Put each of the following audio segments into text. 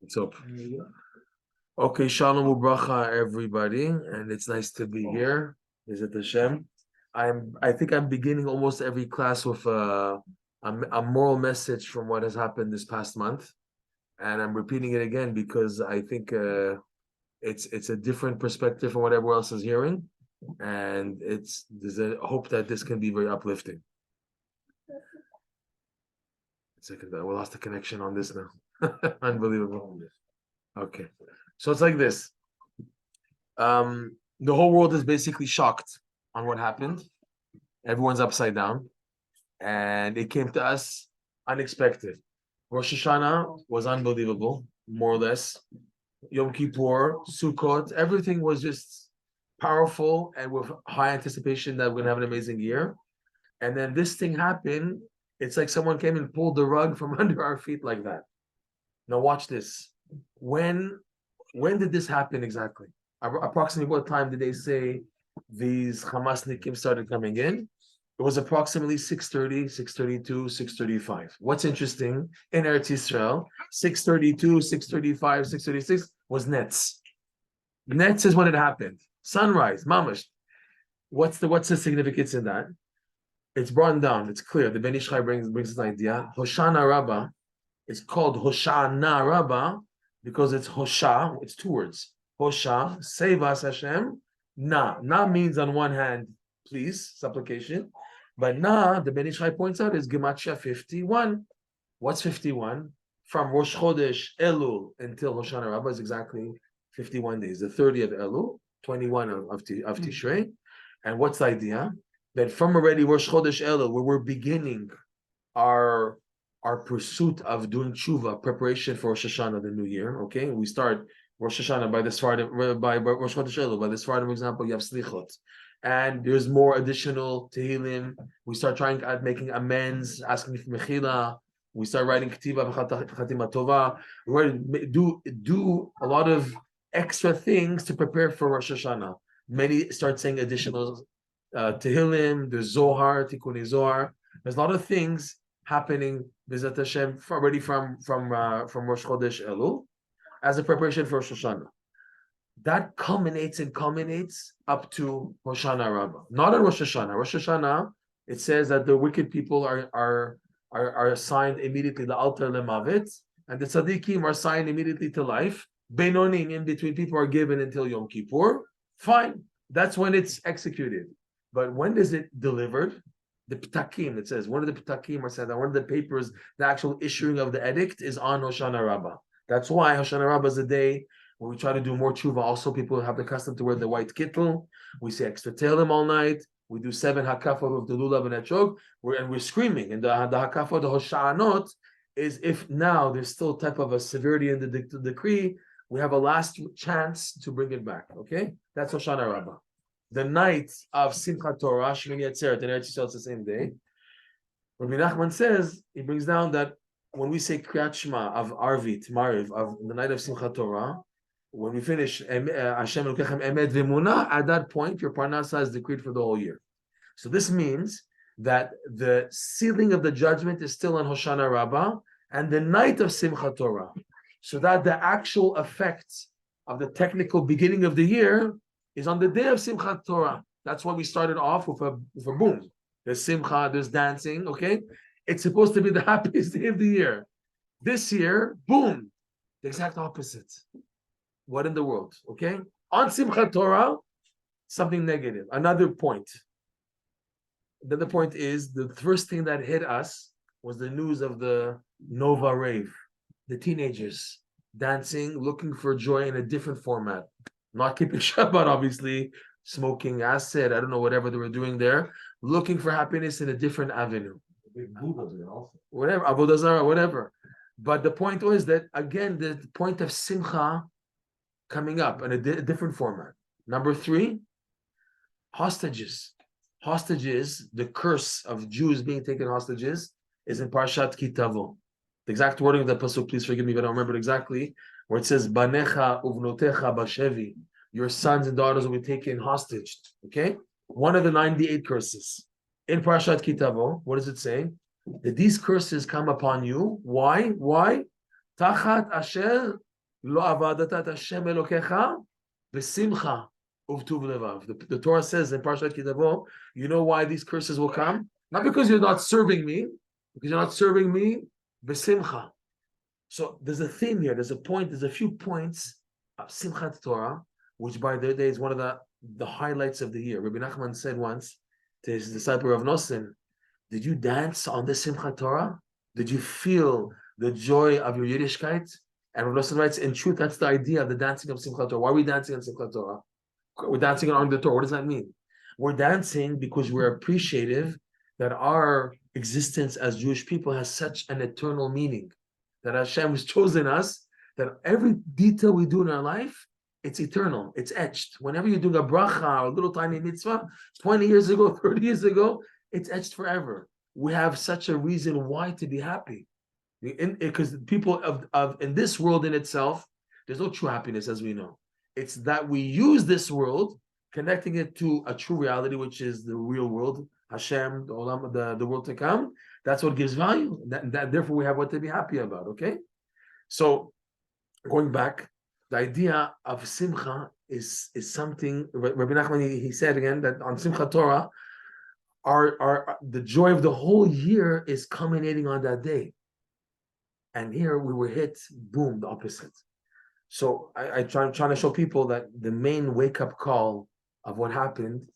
So, okay, Shalom Ubracha, everybody, and it's nice to be here. Is it Hashem? I think I'm beginning almost every class with a moral message from what has happened this past month, and I'm repeating it again because I think it's a different perspective from what everyone else is hearing, and there's a hope that this can be very uplifting. Second, we lost the connection on this now. Unbelievable. Okay, so it's like this. The whole world is basically shocked on what happened. Everyone's upside down, and it came to us unexpected. Rosh Hashanah was unbelievable, more or less. Yom Kippur, Sukkot, everything was just powerful and with high anticipation that we're gonna have an amazing year. And then this thing happened. It's like someone came and pulled the rug from under our feet like that. Now watch this. When did this happen exactly? Approximately what time did they say these Hamasnikim started coming in? It was approximately 6:30, 6:32, 6:35. What's interesting, in Eretz Yisrael, 6:32, 6:35, 6:36 was Netz. Netz is when it happened. Sunrise, mamash. What's the significance in that? It's brought down, it's clear. The Ben Ish Chai brings this idea. Hoshana Rabbah is called Hoshana Rabbah because it's Hosha, it's two words. Hosha, save us Hashem. Na means on one hand, please, supplication. But Na, the Ben Ish Chai points out, is Gematria 51. What's 51? From Rosh Chodesh Elul until Hoshana Rabbah is exactly 51 days. The 30 of Elul, 21 of Tishrei. And what's the idea? That from already Rosh Chodesh Elul, where we're beginning our pursuit of doing tshuva, preparation for Rosh Hashanah, the new year. Okay, we start Rosh Hashanah by the Sfardim, by Rosh Chodesh Elul. By the Sfardim, for example, you have Slichot, and there's more additional Tehillim. We start trying at making amends, asking for Mechila. We start writing Ketiva Chatima Tova. We do a lot of extra things to prepare for Rosh Hashanah. Many start saying additional Tehillim, the Zohar, Tikkun Zohar. There's a lot of things happening, B'ezrat Hashem, already from Rosh Chodesh Elul, as a preparation for Rosh Hashanah. That culminates up to Hoshana Rabbah. Not on Rosh Hashanah. Rosh Hashanah, it says that the wicked people are assigned immediately the altar lemavet, and the tzaddikim are assigned immediately to life. Benonim, in between, people are given until Yom Kippur. Fine, that's when it's executed. But when is it delivered? The ptakim, it says, one of the ptakim are said that one of the papers, the actual issuing of the edict is on Hoshana Rabbah. That's why Hoshana Rabbah is a day where we try to do more tshuva. Also, people have the custom to wear the white kittel. We say extra Tehillim all night. We do 7 hakafot of the lulav and etrog. We're screaming. And the hakafot, the Hoshanot, is if now there's still type of a severity in the decree, we have a last chance to bring it back. Okay? That's Hoshana Rabbah. The night of Simcha Torah, Shmini Atzeret, and Eretz Yisrael, it's the same day. Rabbi Nachman says, he brings down that when we say Kriyat Shema of Arvit, Mariv, of the night of Simcha Torah, when we finish Hashem Elokechem Emet V'Emunah, at that point, your Parnasa is decreed for the whole year. So this means that the sealing of the judgment is still on Hoshana Rabbah, and the night of Simcha Torah, so that the actual effects of the technical beginning of the year is on the day of Simchat Torah. That's why we started off with a boom. There's Simcha, there's dancing, okay? It's supposed to be the happiest day of the year. This year, boom, the exact opposite. What in the world, okay? On Simchat Torah, something negative. Another point. Then the point is, the first thing that hit us was the news of the Nova Rave. The teenagers dancing, looking for joy in a different format. Not keeping Shabbat, obviously, smoking acid, I don't know, whatever they were doing there, looking for happiness in a different avenue. Whatever, Avodah Zarah, whatever. But the point was that, again, the point of Simcha coming up in a different format. Number 3, hostages. Hostages, the curse of Jews being taken hostages, is in Parshat Kitavo. The exact wording of the pasuk, please forgive me if I don't remember it exactly, where it says, Banecha uvnotecha bashevi, your sons and daughters will be taken hostage. Okay? One of the 98 curses. In Parashat Kitavo, what does it say? that these curses come upon you. Why? Why? Tachat asher lo avadat Hashem Elokecha b'simcha uvtuv levav. The Torah says in Parshat Kitavo, you know why these curses will come? Not because you're not serving me, because you're not serving me b'simcha. So there's a theme here. There's a point. There's a few points of Simchat Torah, which by their day is one of the highlights of the year. Rabbi Nachman said once to his disciple Rav Nosson, did you dance on the Simchat Torah? Did you feel the joy of your Yiddishkeit? And Rav Nosson writes, in truth, that's the idea of the dancing of Simchat Torah. Why are we dancing on Simchat Torah? We're dancing on the Torah. What does that mean? We're dancing because we're appreciative that our existence as Jewish people has such an eternal meaning, that Hashem has chosen us, that every detail we do in our life, it's eternal, it's etched. Whenever you're doing a bracha or a little tiny mitzvah, 20 years ago, 30 years ago, it's etched forever. We have such a reason why to be happy. Because people of in this world in itself, there's no true happiness, as we know. It's that we use this world, connecting it to a true reality, which is the real world, Hashem, the Olam, the world to come. That's what gives value. Therefore, we have what to be happy about. Okay, so going back, the idea of Simcha is something. Rabbi Nachman he said again that on Simchat Torah, our the joy of the whole year is culminating on that day. And here we were hit, boom, the opposite. So I'm trying to show people that the main wake-up call of what happened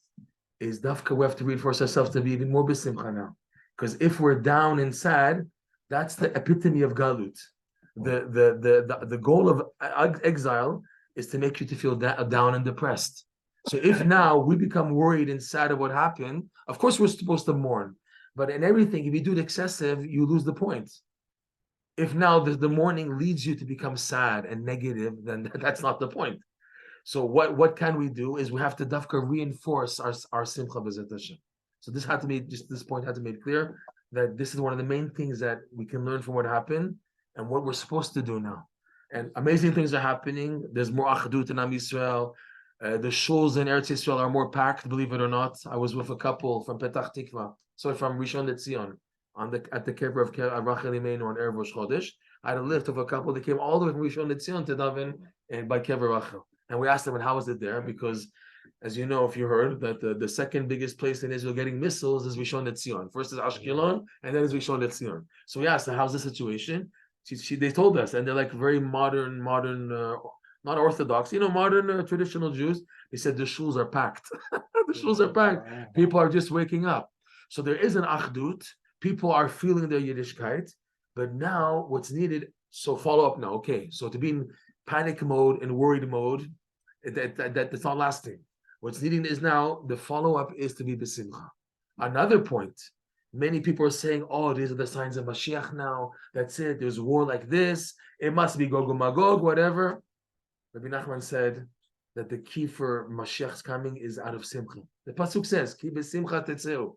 is dafka we have to reinforce ourselves to be even more b'simcha now. Because if we're down and sad, that's the epitome of galut. The goal of exile is to make you to feel down and depressed. So if now we become worried and sad of what happened, of course we're supposed to mourn. But in everything, if you do it excessive, you lose the point. If now the mourning leads you to become sad and negative, then that's not the point. So what can we do is we have to dafka reinforce our simcha b'ezrat Hashem. So this had to be, just this point had to be made clear that this is one of the main things that we can learn from what happened and what we're supposed to do now. And amazing things are happening. There's more achdut in Am Yisrael. The shuls in Eretz Yisrael are more packed, believe it or not. I was with a couple from Petach Tikva, from Rishon LeZion, at the kever of Rachel Imeinu on Erev Rosh Chodesh. I had a lift of a couple that came all the way from Rishon LeZion to daven and by kever Rachel. And we asked them, and how was it there? Because, as you know, if you heard, that the second biggest place in Israel getting missiles is Rishon LeZion. First is Ashkelon, and then is Rishon LeZion. So we asked them, how's the situation? They told us, and they're like very modern, not Orthodox, modern traditional Jews. They said the shuls are packed. The shuls are packed. People are just waking up. So there is an achdut. People are feeling their Yiddishkeit. But now what's needed, so follow up now. Okay, so to be in panic mode and worried mode, that's not lasting. What's needed is now, the follow-up is to be b'simcha. Another point, many people are saying, oh, these are the signs of Mashiach now. That's it. There's war like this. It must be Gog and Magog, whatever. Rabbi Nachman said that the key for Mashiach's coming is out of simcha. The pasuk says, "Ki b'simcha tetzeu."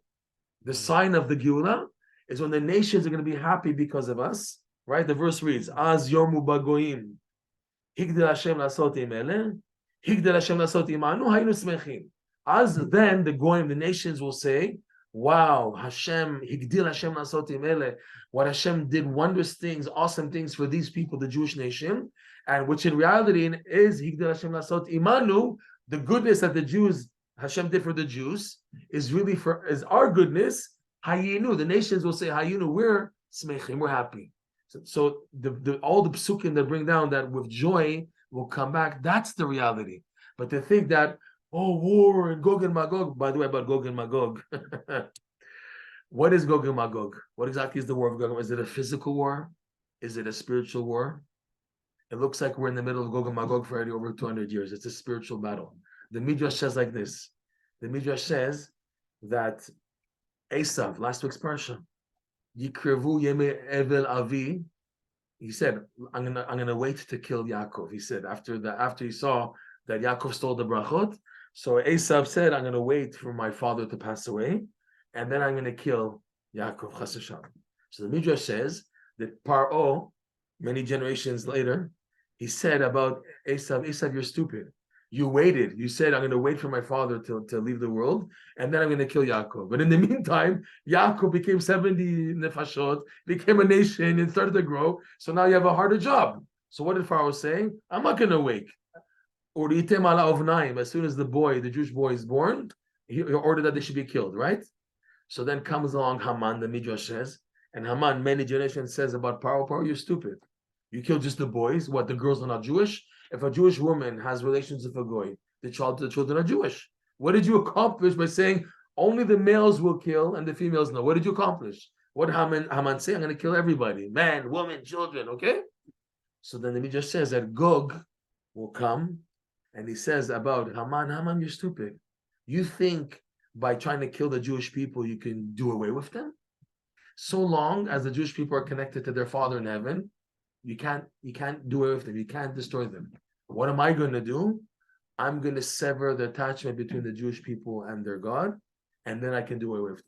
The sign of the Geula is when the nations are going to be happy because of us. Right? The verse reads, "Az yomu bagoyim, higdel Hashem lasot im ele, higdel Hashem lasot imanu, haynu smechim." As then the goyim, the nations will say, "Wow, Hashem, higdil Hashem lasot im ele." What Hashem did wondrous things, awesome things for these people, the Jewish nation. And which in reality is Higdal Hashem Lasot Imanu, the goodness that the Jews, Hashem did for the Jews, is really is our goodness. Hayinu, the nations will say Hayinu, we're smechim, we're happy. So all the psukim that bring down that with joy will come back, that's the reality. But to think that, oh, war and Gog and Magog, by the way, about Gog and Magog. What is Gog and Magog? What exactly is the war of Gog? Is it a physical war? Is it a spiritual war? It looks like we're in the middle of Gog and Magog for already over 200 years. It's a spiritual battle. The Midrash says like this. The Midrash says that Esav, last week's parsha, Yikrevu Yeme Evel Avi, he said, I'm gonna wait to kill Yaakov. He said after he saw that Yaakov stole the brachot, so Esav said, I'm gonna wait for my father to pass away, and then I'm gonna kill Yaakov Chas v'shalom. So the Midrash says that Paro, many generations later, he said about Esav, you're stupid. You waited. You said, I'm going to wait for my father to leave the world, and then I'm going to kill Yaakov. But in the meantime, Yaakov became 70 nefashot, became a nation, and started to grow. So now you have a harder job. So what did Pharaoh say? I'm not going to wait. As soon as the Jewish boy is born, he ordered that they should be killed, right? So then comes along Haman, the Midrash says, and Haman, many generations says about Paro, you're stupid. You killed just the boys. What, the girls are not Jewish? If a Jewish woman has relations with a goy, the children are Jewish. What did you accomplish by saying only the males will kill and the females no? What did you accomplish? What did Haman say? I'm going to kill everybody, man, woman, children. Okay. So then the Midrash says that Gog will come, and he says about Haman, you're stupid. You think by trying to kill the Jewish people you can do away with them? So long as the Jewish people are connected to their Father in heaven, you can't do away with them. You can't destroy them. What am I going to do? I'm going to sever the attachment between the Jewish people and their God, and then I can do away with them.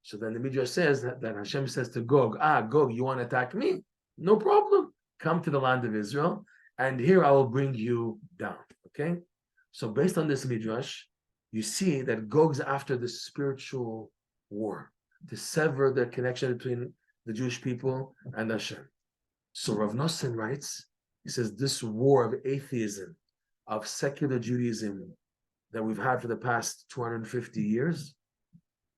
So then the Midrash says that Hashem says to Gog, Gog, you want to attack me? No problem. Come to the land of Israel, and here I will bring you down. Okay? So based on this Midrash, you see that Gog's after the spiritual war, to sever the connection between the Jewish people and Hashem. So Rav Nosson writes, he says, this war of atheism, of secular Judaism that we've had for the past 250 years,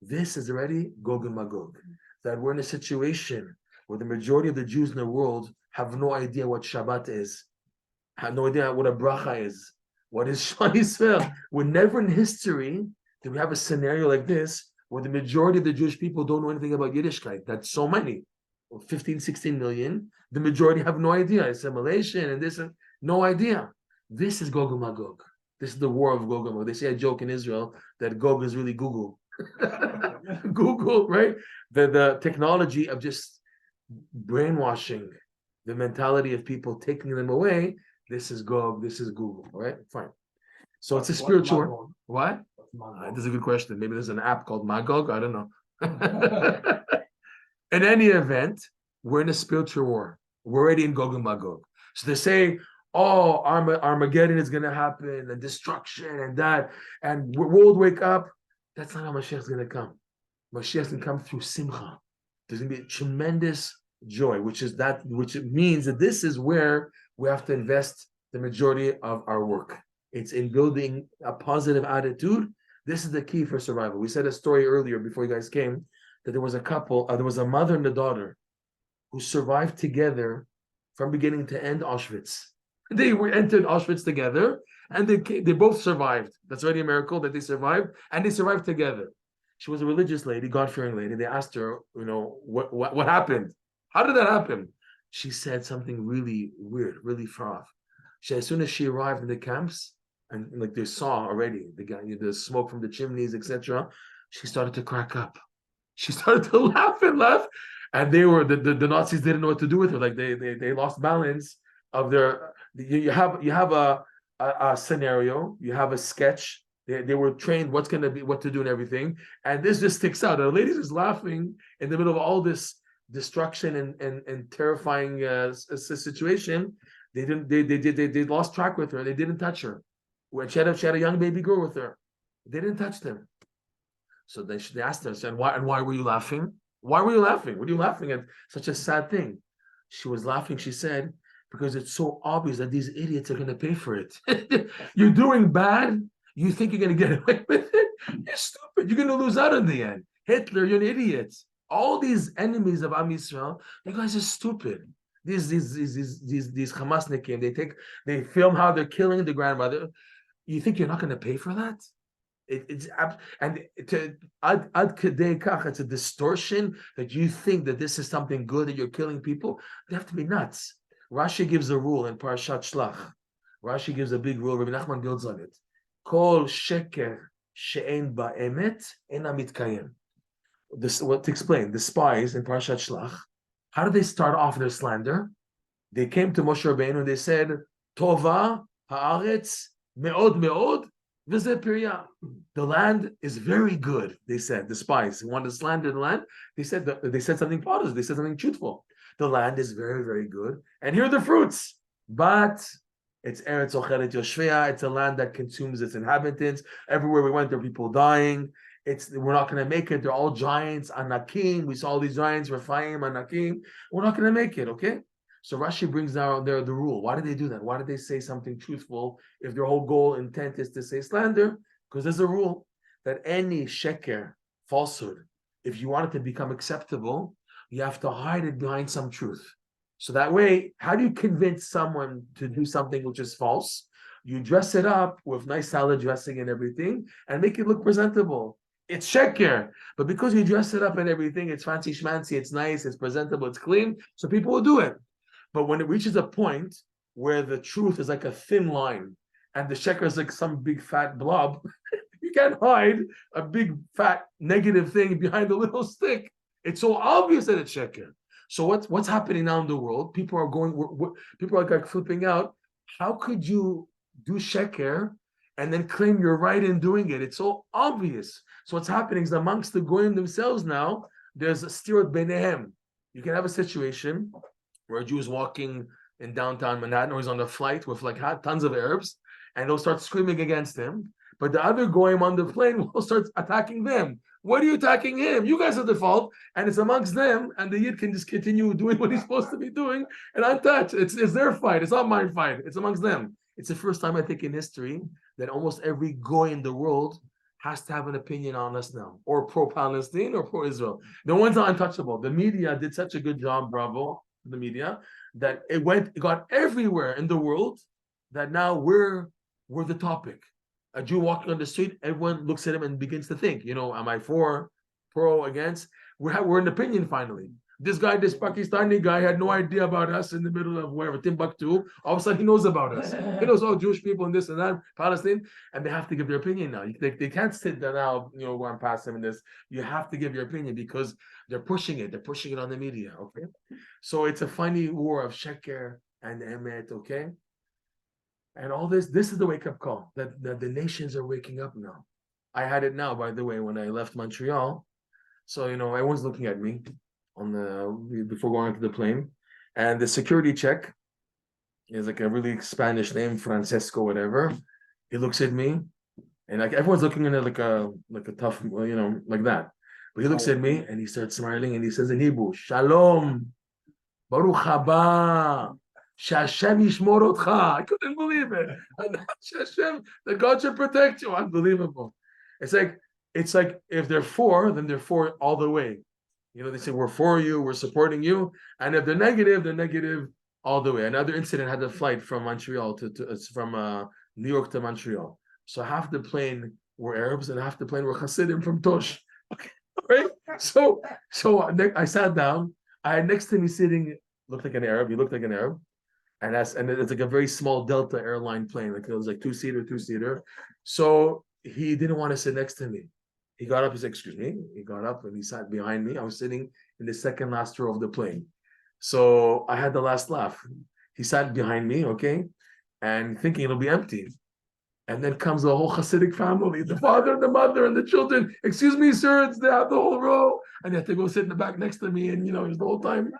this is already Gog and Magog. That we're in a situation where the majority of the Jews in the world have no idea what Shabbat is, have no idea what a bracha is, what is Shema Yisrael. We're never in history did we have a scenario like this where the majority of the Jewish people don't know anything about Yiddishkeit. That's so many, 15, 16 million. The majority have no idea. Assimilation and this, no idea. This is Gog and Magog. This is the war of Gog and Magog. They say a joke in Israel that Gog is really Google. Google, right? The technology of just brainwashing the mentality of people, taking them away. This is Gog, this is Google, all right? Fine. So it's a spiritual. What? This is a good question. Maybe there's an app called Magog. I don't know. In any event, we're in a spiritual war. We're already in Gog and Magog. So they say, oh, Armageddon is going to happen, and destruction and that, and world wake up. That's not how Mashiach is going to come. Mashiach is going to come through Simcha. There's going to be a tremendous joy, which means that this is where we have to invest the majority of our work. It's in building a positive attitude. This is the key for survival. We said a story earlier before you guys came that there was a couple, there was a mother and a daughter who survived together from beginning to end Auschwitz. They entered Auschwitz together, and they both survived. That's already a miracle that they survived, and they survived together. She was a religious lady, God-fearing lady. They asked her, what happened? How did that happen? She said something really weird, really far off. As soon as she arrived in the camps, and like they saw already the smoke from the chimneys, etc., she started to crack up. She started to laugh, and they were the Nazis didn't know what to do with her. Like they lost balance of their. You have a scenario, you have a sketch. They were trained what to do and everything, and this just sticks out. The lady is laughing in the middle of all this destruction and terrifying situation. They lost track with her. They didn't touch her. When she had a young baby girl with her, they didn't touch them. So they asked her, said, why were you laughing? Why were you laughing? What are you laughing at? Such a sad thing. She was laughing, she said, because it's so obvious that these idiots are going to pay for it. You're doing bad. You think you're going to get away with it? You're stupid. You're going to lose out in the end. Hitler, you're an idiot. All these enemies of Am Yisrael, you guys are stupid. These Hamasnikim, they film how they're killing the grandmother. You think you're not going to pay for that? It's a distortion that you think that this is something good, that you're killing people. They have to be nuts. Rashi gives a rule in Parashat Shlach. Rashi gives a big rule. Rabbi Nachman builds on it. Kol sheker she'en ba'emet ena mitkayem. What to explain? The spies in Parashat Shlach. How did they start off their slander? They came to Moshe Rabbeinu and they said, Tova haaretz me'od me'od v'zeh pirya. The land is very good, they said. The spies who wanted to slander the land, they said something positive. They said something truthful. The land is very, very good. And here are the fruits. But It's Eretz Ocheret Yoshvea. It's a land that consumes its inhabitants. Everywhere we went, there were people dying. We're not going to make it. They're all giants. Anakim. We saw all these giants. Rephaim, Anakim. We're not going to make it. Okay. So Rashi brings down there the rule. Why did they do that? Why did they say something truthful if their whole goal intent is to say slander? Because there's a rule that any sheker, falsehood, if you want it to become acceptable, you have to hide it behind some truth. So that way, how do you convince someone to do something which is false? You dress it up with nice salad dressing and everything and make it look presentable. It's sheker, but because you dress it up and everything, it's fancy schmancy, it's nice, it's presentable, it's clean, so people will do it. But when it reaches a point where the truth is like a thin line and the sheker is like some big fat blob, you can't hide a big fat negative thing behind a little stick. It's so obvious that it's sheker. So what's happening now in the world? People are like flipping out. How could you do sheker and then claim you're right in doing it? It's so obvious. So what's happening is amongst the goyim themselves now, there's a stirut beinehem. You can have a situation where a Jew is walking in downtown Manhattan or he's on a flight with like tons of Arabs, and they'll start screaming against him. But the other goyim on the plane will start attacking them. What are you attacking him? You guys are the fault, and it's amongst them, and the Yid can just continue doing what he's supposed to be doing and untouched. It's their fight. It's not my fight. It's amongst them. It's the first time I think in history that almost every goy in the world has to have an opinion on us now, or pro-Palestine or pro-Israel. The ones are untouchable. The media did such a good job, bravo, the media, that it got everywhere in the world that now we're the topic. A Jew walking on the street, everyone looks at him and begins to think, am I for, pro, against? We're an opinion finally. This Pakistani guy had no idea about us in the middle of wherever, Timbuktu. All of a sudden he knows about us. He knows all Jewish people and this and that, Palestine, and they have to give their opinion now. They can't sit there now, going past him in this. You have to give your opinion because they're pushing it. They're pushing it on the media, okay? So it's a funny war of sheker and emet, okay? And all this is the wake-up call that the nations are waking up now. I had it now, by the way, when I left Montreal. So, everyone's looking at me before going into the plane. And the security check is like a really Spanish name, Francesco, whatever. He looks at me, and like everyone's looking at it like a tough, like that. But he looks at me and he starts smiling and he says in Hebrew, Shalom, Baruch haba. Hashem yishmor otcha. I couldn't believe it. Hashem, that God should protect you. Unbelievable. It's like if they're for, then they're for all the way. They say we're for you, we're supporting you, and if they're negative all the way. Another incident had a flight from Montreal from New York to Montreal. So half the plane were Arabs and half the plane were Hasidim from Tosh. Okay, right? So I sat down. I had next to me sitting, looked like an Arab. He looked like an Arab. And it's like a very small Delta airline plane. Like it was like two-seater. So he didn't want to sit next to me. He got up, he said, excuse me. He got up and he sat behind me. I was sitting in the second last row of the plane. So I had the last laugh. He sat behind me, okay, and thinking it'll be empty. And then comes the whole Hasidic family, the father and the mother and the children. Excuse me, sir, they have the whole row. And they have to go sit in the back next to me. And, it was the whole time.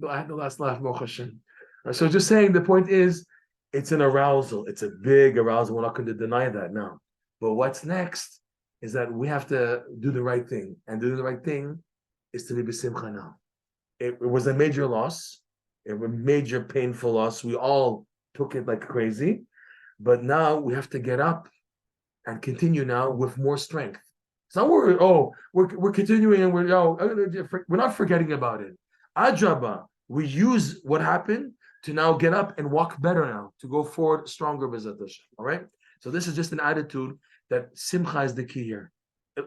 I had the last laugh, Baruch Hashem. So just saying, the point is, it's an arousal. It's a big arousal. We're not going to deny that now. But what's next is that we have to do the right thing. And doing the right thing is to be b'simcha now. It was a major loss. It was a major painful loss. We all took it like crazy. But now we have to get up and continue now with more strength. It's not we're continuing and we're not forgetting about it. Ajaba, we use what happened to now get up and walk better now, to go forward stronger, B'ezrat Hashem. All right? So this is just an attitude that Simcha is the key here.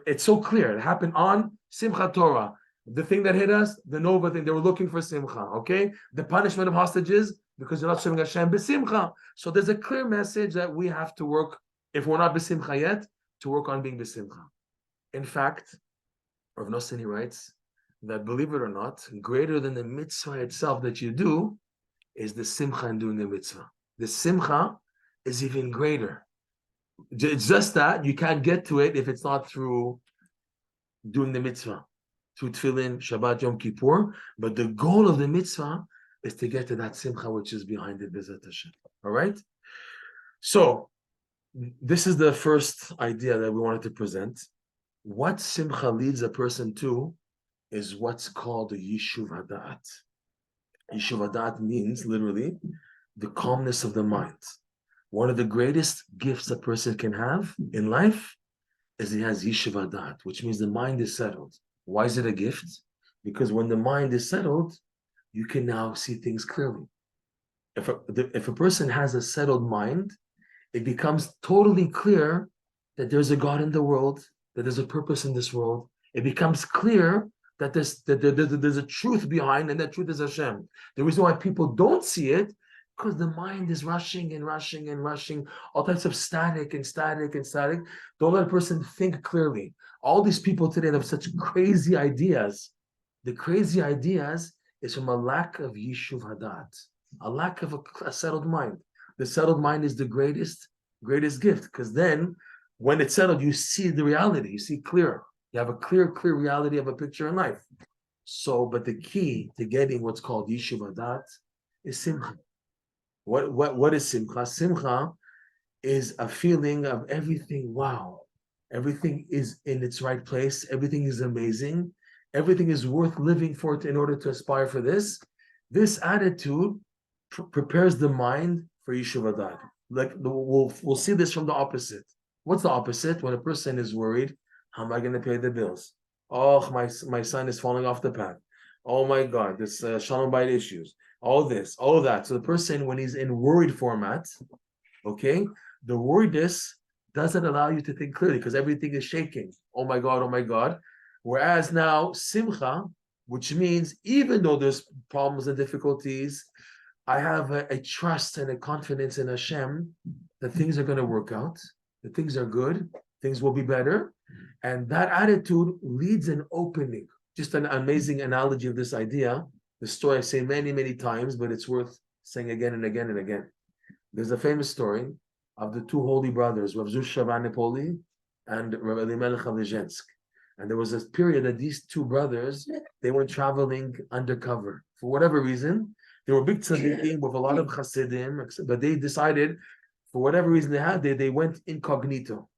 It's so clear. It happened on Simcha Torah. The thing that hit us, the Nova thing, they were looking for Simcha, okay? The punishment of hostages, because you're not serving Hashem, B'simcha. So there's a clear message that we have to work, if we're not B'simcha yet, to work on being B'simcha. In fact, Rav Nosson writes that, believe it or not, greater than the mitzvah itself that you do is the simcha in doing the mitzvah. The simcha is even greater. It's just that you can't get to it if it's not through doing the mitzvah, through tefillin, Shabbat, Yom Kippur. But the goal of the mitzvah is to get to that simcha which is behind it, B'ezrat Hashem. All right? So, this is the first idea that we wanted to present. What simcha leads a person to is what's called the Yishuv Hadat. Yishuv Hadat means, literally, the calmness of the mind. One of the greatest gifts a person can have in life is he has Yishuv Hadat, which means the mind is settled. Why is it a gift? Because when the mind is settled, you can now see things clearly. If a person has a settled mind, it becomes totally clear that there's a God in the world, that there's a purpose in this world. It becomes clear that there's a truth behind, and that truth is Hashem. The reason why people don't see it, because the mind is rushing and rushing and rushing, all types of static and static and static. Don't let a person think clearly. All these people today have such crazy ideas. The crazy ideas is from a lack of Yishuv Hadat, a lack of a settled mind. The settled mind is the greatest gift, because then when it's settled, you see the reality, you see clear. You have a clear reality of a picture in life. So, but the key to getting what's called Yishuv Hadat is Simcha. What is Simcha? Simcha is a feeling of everything, wow, everything is in its right place, everything is amazing, everything is worth living for it in order to aspire for this. This attitude prepares the mind for Yishuv Hadat. Like we'll see this from the opposite. What's the opposite? When a person is worried, how am I going to pay the bills? Oh, my son is falling off the path. Oh my God, this shalom bayit issues. All this, all that. So the person, when he's in worried format, okay, the worriedness doesn't allow you to think clearly because everything is shaking. Oh my God, oh my God. Whereas now, Simcha, which means even though there's problems and difficulties, I have a trust and a confidence in Hashem that things are going to work out, that things are good, things will be better. And that attitude leads an opening. Just an amazing analogy of this idea. The story I say many, many times, but it's worth saying again and again and again. There's a famous story of the two holy brothers, Rav Zusha Vanipoli and Rav Elimelech of Lezhensk. And there was a period that these two brothers, they went traveling undercover. For whatever reason, they were big tzaddikim with a lot of chassidim, but they decided, for whatever reason they went incognito.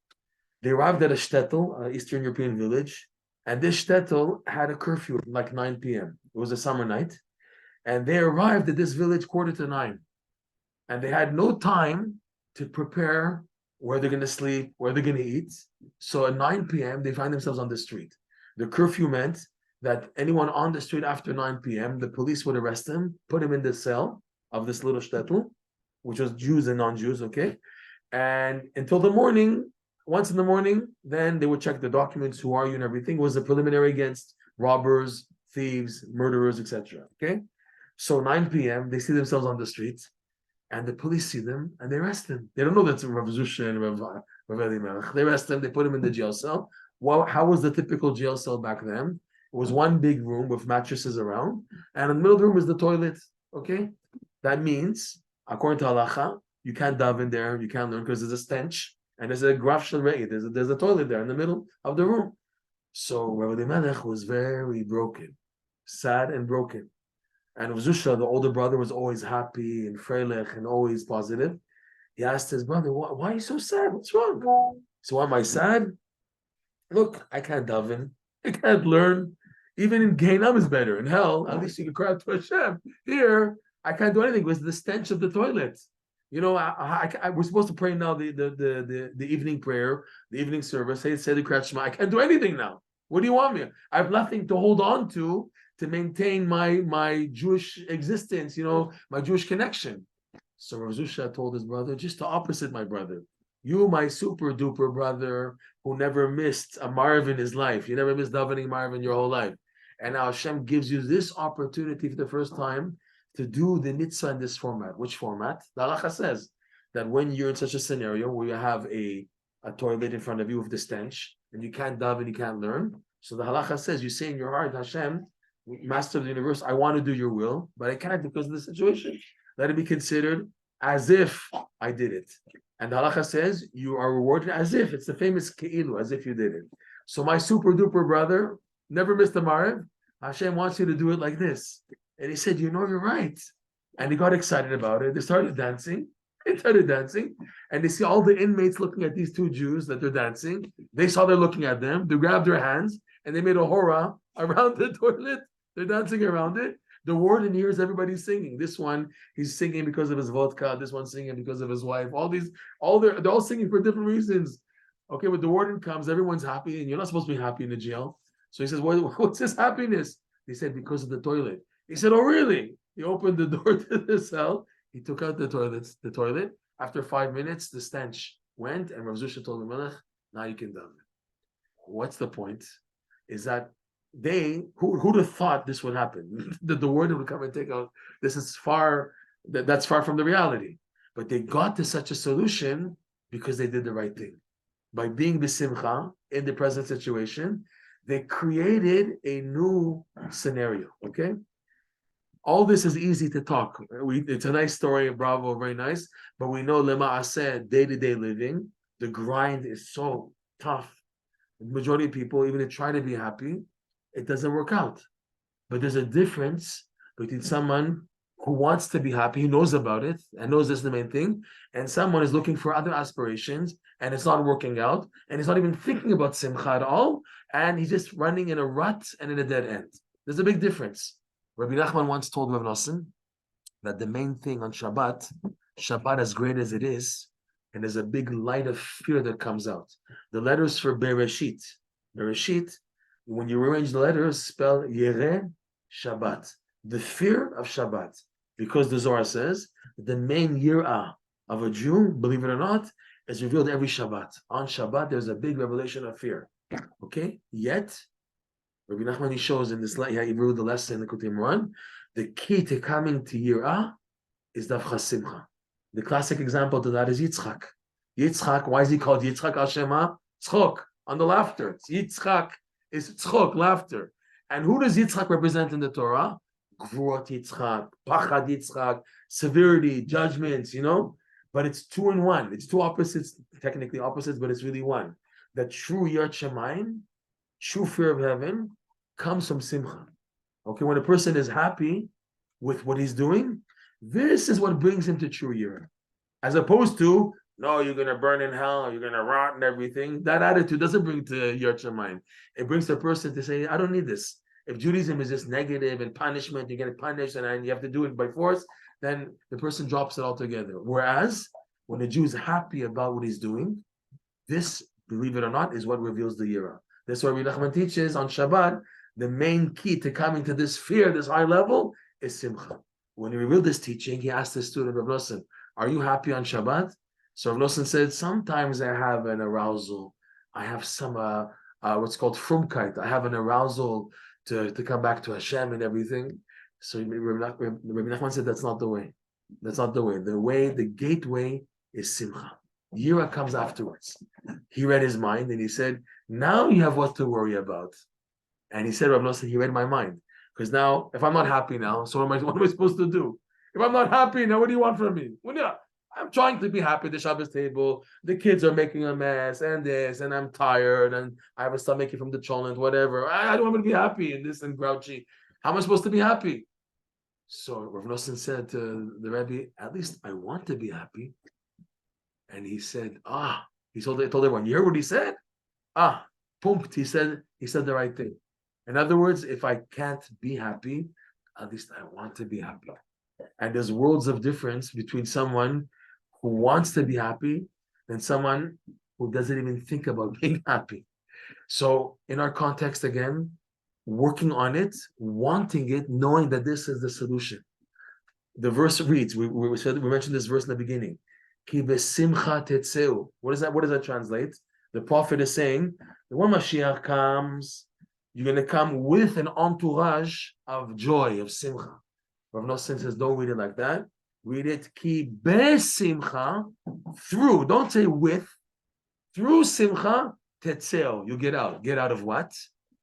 They arrived at a shtetl, an Eastern European village, and this shtetl had a curfew like 9 p.m. It was a summer night. And they arrived at this village 9:15. And they had no time to prepare where they're going to sleep, where they're going to eat. So at 9 p.m., they find themselves on the street. The curfew meant that anyone on the street after 9 p.m., the police would arrest him, put him in the cell of this little shtetl, which was Jews and non-Jews, okay? And until the morning, once in the morning, then they would check the documents, who are you and everything. It was a preliminary against robbers, thieves, murderers, etc. Okay? So 9 p.m., they see themselves on the streets, and the police see them, and they arrest them. They don't know that's Rav Zusha and Rav Elimelech. They arrest them, they put them in the jail cell. Well, how was the typical jail cell back then? It was one big room with mattresses around, and in the middle of the room is the toilet, okay? That means, according to halacha, you can't daven there, you can't learn because there's a stench, and there's a graf shel rei, there's a toilet there in the middle of the room. So Rabbi Elimelech was very broken, sad and broken. And Zusha, the older brother, was always happy and freilich and always positive. He asked his brother, why are you so sad? What's wrong? So why am I sad? Look, I can't daven, I can't learn. Even in Gehinnom is better. In hell, at least you can cry out to Hashem. Here, I can't do anything. It was the stench of the toilet. You know, we're supposed to pray now the evening prayer, the evening service. Say the Kriyat Shema. I can't do anything now. What do you want me? I have nothing to hold on to maintain my Jewish existence. You know, my Jewish connection. So Rav Zusha told his brother, just the opposite, my brother. You, my super duper brother, who never missed a Marv in his life. You never missed davening Marv in your whole life. And now Hashem gives you this opportunity for the first time to do the mitzvah in this format. Which format? The halacha says that when you're in such a scenario where you have a toilet in front of you with the stench, and you can't daven, you can't learn. So the halacha says, you say in your heart, Hashem, Master of the universe, I want to do your will, but I can't because of the situation. Let it be considered as if I did it. And the halacha says, you are rewarded as if. It's the famous ke'ilu, as if you did it. So my super duper brother never missed a Maariv. Hashem wants you to do it like this. And he said, you're right. And he got excited about it. They started dancing. They started dancing. And they see all the inmates looking at these two Jews that they're dancing. They saw they're looking at them. They grabbed their hands and they made a hora around the toilet. They're dancing around it. The warden hears everybody singing. This one, he's singing because of his vodka. This one's singing because of his wife. They're all singing for different reasons. Okay, when the warden comes, everyone's happy, and you're not supposed to be happy in the jail. So he says, what's this happiness? He said, because of the toilet. He said, oh, really? He opened the door to the cell. He took out the toilet. After 5 minutes, the stench went, and Rav Zusha told him, now you can daven. What's the point? Is that who'd have thought this would happen? That the warden would come and take out. That's far from the reality. But they got to such a solution because they did the right thing. By being b'simcha in the present situation, they created a new scenario. Okay, all this is easy to talk. It's a nice story, bravo, very nice. But we know lema'aseh, day-to-day living, the grind is so tough. The majority of people, even if they try to be happy, it doesn't work out. But there's a difference between someone who wants to be happy, who knows about it, and knows this is the main thing, and someone is looking for other aspirations, and it's not working out, and he's not even thinking about simcha at all, and he's just running in a rut and in a dead end. There's a big difference. Rabbi Nachman once told Rav Nosson that the main thing on Shabbat as great as it is, and there's a big light of fear that comes out. The letters for Bereshit, when you arrange the letters, spell Yereh Shabbat, the fear of Shabbat. Because the Zohar says the main yirah of a Jew, believe it or not, is revealed every Shabbat. On Shabbat, there's a big revelation of fear. Okay? Yet, Rabbi Nachman, he shows in this, he wrote the lesson in Likutey Moharan, the key to coming to yirah is Davcha Simcha. The classic example to that is Yitzchak. Yitzchak, why is he called Yitzchak Al-Shema? Tzchok, on the laughter. Yitzchak is tzchok, laughter. And who does Yitzchak represent in the Torah? Gvurot Yitzchak, Pachad Yitzchak, severity, judgments, but it's two in one. It's two opposites, technically opposites, but it's really one. The true Yirat Shamayim, true fear of heaven, comes from Simcha. Okay, when a person is happy with what he's doing, this is what brings him to true Yirat. As opposed to, no, you're going to burn in hell, you're going to rot and everything. That attitude doesn't bring to Yirat Shamayim. It brings the person to say, I don't need this. If Judaism is just negative and punishment, you get punished and you have to do it by force, then the person drops it altogether. Whereas, when a Jew is happy about what he's doing, this, believe it or not, is what reveals the Yira. That's why Rabbi Nachman teaches on Shabbat, the main key to coming to this fear, this high level, is Simcha. When he revealed this teaching, he asked his student, Rav Nosson, are you happy on Shabbat? So Rav Nosson said, sometimes I have an arousal. I have some, what's called frumkeit. I have an arousal to come back to Hashem and everything. So Rabbi Nachman said that's not the way. That's not the way. The gateway is Simcha. Yira comes afterwards. He read his mind and he said, now you have what to worry about. And he said, Rabbi Nosson, he read my mind. Because now, if I'm not happy now, so what am I supposed to do? If I'm not happy now, what do you want from me? I'm trying to be happy at the Shabbos table. The kids are making a mess and this, and I'm tired, and I have a stomachache from the cholent, whatever. I don't want to be happy in this and grouchy. How am I supposed to be happy? So Rav Nosson said to the Rebbe, at least I want to be happy. And he said, he told everyone, you heard what he said? Pumped. He said the right thing. In other words, if I can't be happy, at least I want to be happy. And there's worlds of difference between someone who wants to be happy and someone who doesn't even think about being happy. So in our context again, working on it, wanting it, knowing that this is the solution. The verse reads, we mentioned this verse in the beginning. Ki besimcha tetzeu. What does that translate? The prophet is saying that when Mashiach comes, you're going to come with an entourage of joy, of simcha. Rav Nosson says, don't read it like that. Read it ki besimcha, through. Don't say with. Through simcha tetzeu. You get out. Get out of what?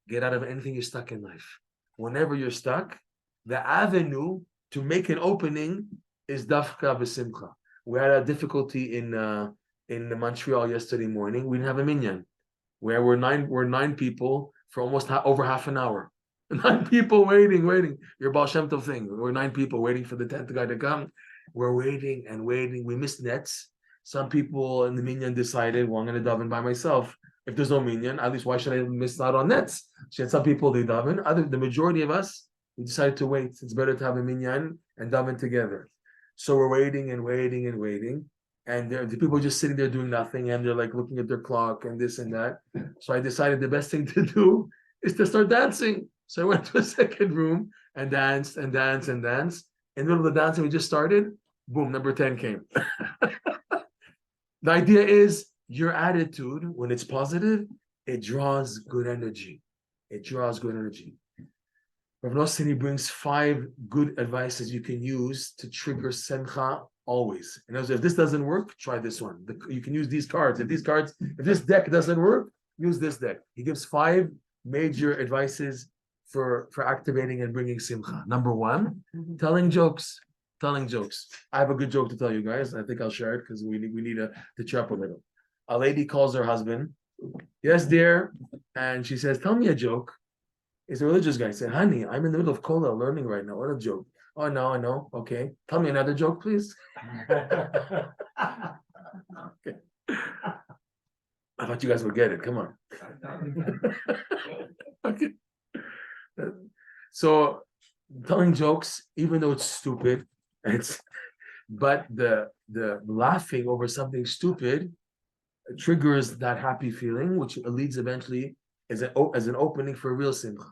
Get out of anything you're stuck in life. Whenever you're stuck, the avenue to make an opening is dafka besimcha. We had a difficulty in Montreal yesterday morning. We didn't have a minyan. Where we're nine people for almost over half an hour. 9 people waiting. Your Baal Shem Tov thing. We're 9 people waiting for the 10th guy to come. We're waiting and waiting. We missed nets. Some people in the minyan decided, well, I'm going to daven by myself. If there's no minyan, at least why should I miss out on nets? So some people, they daven. The majority of us, we decided to wait. It's better to have a minyan and daven together. So we're waiting and waiting and waiting. And the people are just sitting there doing nothing. And they're like looking at their clock and this and that. So I decided the best thing to do is to start dancing. So I went to a second room and danced and danced and danced. In the middle of the dancing, we just started. Boom, number 10 came. The idea is your attitude, when it's positive, it draws good energy. It draws good energy. Rav Nosson brings 5 good advices you can use to trigger Simcha always. And if this doesn't work, try this one. You can use these cards. If this deck doesn't work, use this deck. He gives 5 major advices for activating and bringing Simcha. Number 1, telling jokes. Telling jokes. I have a good joke to tell you guys. I think I'll share it because we need to cheer up a little. A lady calls her husband. Yes, dear. And she says, tell me a joke. He's a religious guy. He said, honey, I'm in the middle of Kola learning right now. What a joke. Oh, no, I know. Okay. Tell me another joke, please. Okay. I thought you guys would get it. Come on. Okay. So telling jokes, even though it's stupid, but the laughing over something stupid triggers that happy feeling, which leads eventually as an opening for real simcha.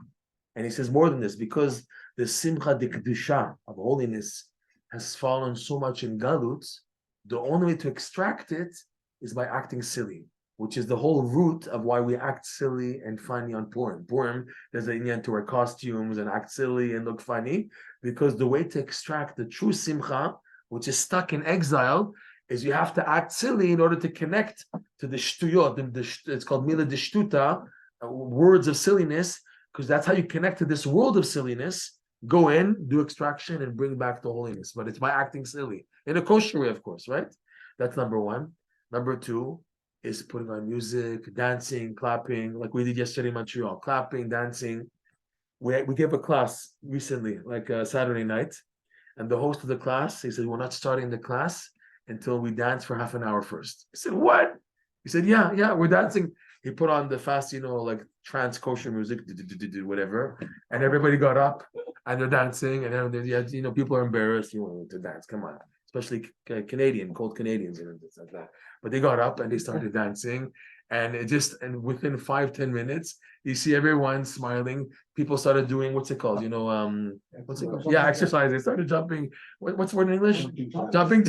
And he says more than this, because the simcha de kedusha of holiness has fallen so much in galut, the only way to extract it is by acting silly, which is the whole root of why we act silly and funny on Purim. Purim, there's an inyan to wear costumes and act silly and look funny, because the way to extract the true simcha, which is stuck in exile, is you have to act silly in order to connect to the shtuyot. It's called mila de shtuta, words of silliness, because that's how you connect to this world of silliness. Go in, do extraction, and bring back the holiness. But it's by acting silly. In a kosher way, of course, right? That's number 1. Number 2 is putting on music, dancing, clapping, like we did yesterday in Montreal. Clapping, dancing. We gave a class recently, like Saturday night. And the host of the class, he said, we're not starting the class until we dance for half an hour first. I said, what? He said, yeah, we're dancing. He put on the fast, like trance kosher music, whatever. And everybody got up and they're dancing. And then, people are embarrassed to dance. Come on. Especially cold Canadians, things like that. But they got up and they started dancing. And within 5-10 minutes, you see everyone smiling. People started doing, what's it called? What's it called? Yeah, exercise. They started jumping. What's the word in English? Jumping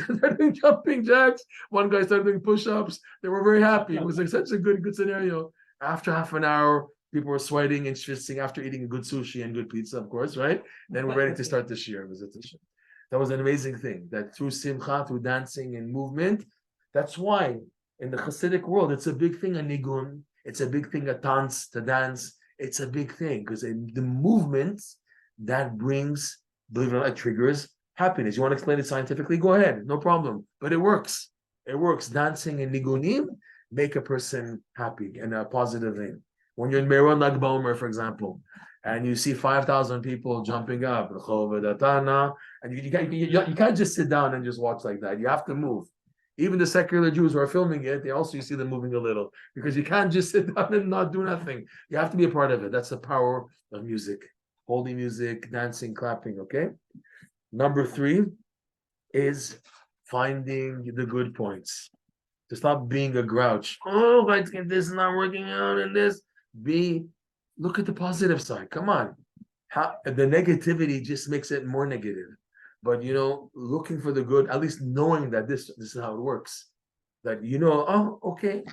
jacks. One guy started doing push-ups. They were very happy. It was like such a good scenario. After half an hour, people were sweating and schwitzing after eating good sushi and good pizza, of course, right? Then we're ready to start the shir. That was an amazing thing. That through simcha, through dancing and movement, that's why in the Hasidic world, it's a big thing, a nigun. It's a big thing, a tanz, to dance. It's a big thing because the movement that brings, believe it or not, triggers happiness. You want to explain it scientifically? Go ahead, no problem. But it works. It works. Dancing and nigunim make a person happy and a positive thing. When you're in Meron Lag BaOmer, for example, and you see 5,000 people jumping up, and you can't just sit down and just watch like that. You have to move. Even the secular Jews who are filming it, you see them moving a little, because you can't just sit down and not do nothing. You have to be a part of it. That's the power of music. Holy music, dancing, clapping, okay? Number 3 is finding the good points. To stop being a grouch. Oh, this is not working out and this. Look at the positive side. Come on. The negativity just makes it more negative. But looking for the good, at least knowing that this is how it works. That okay,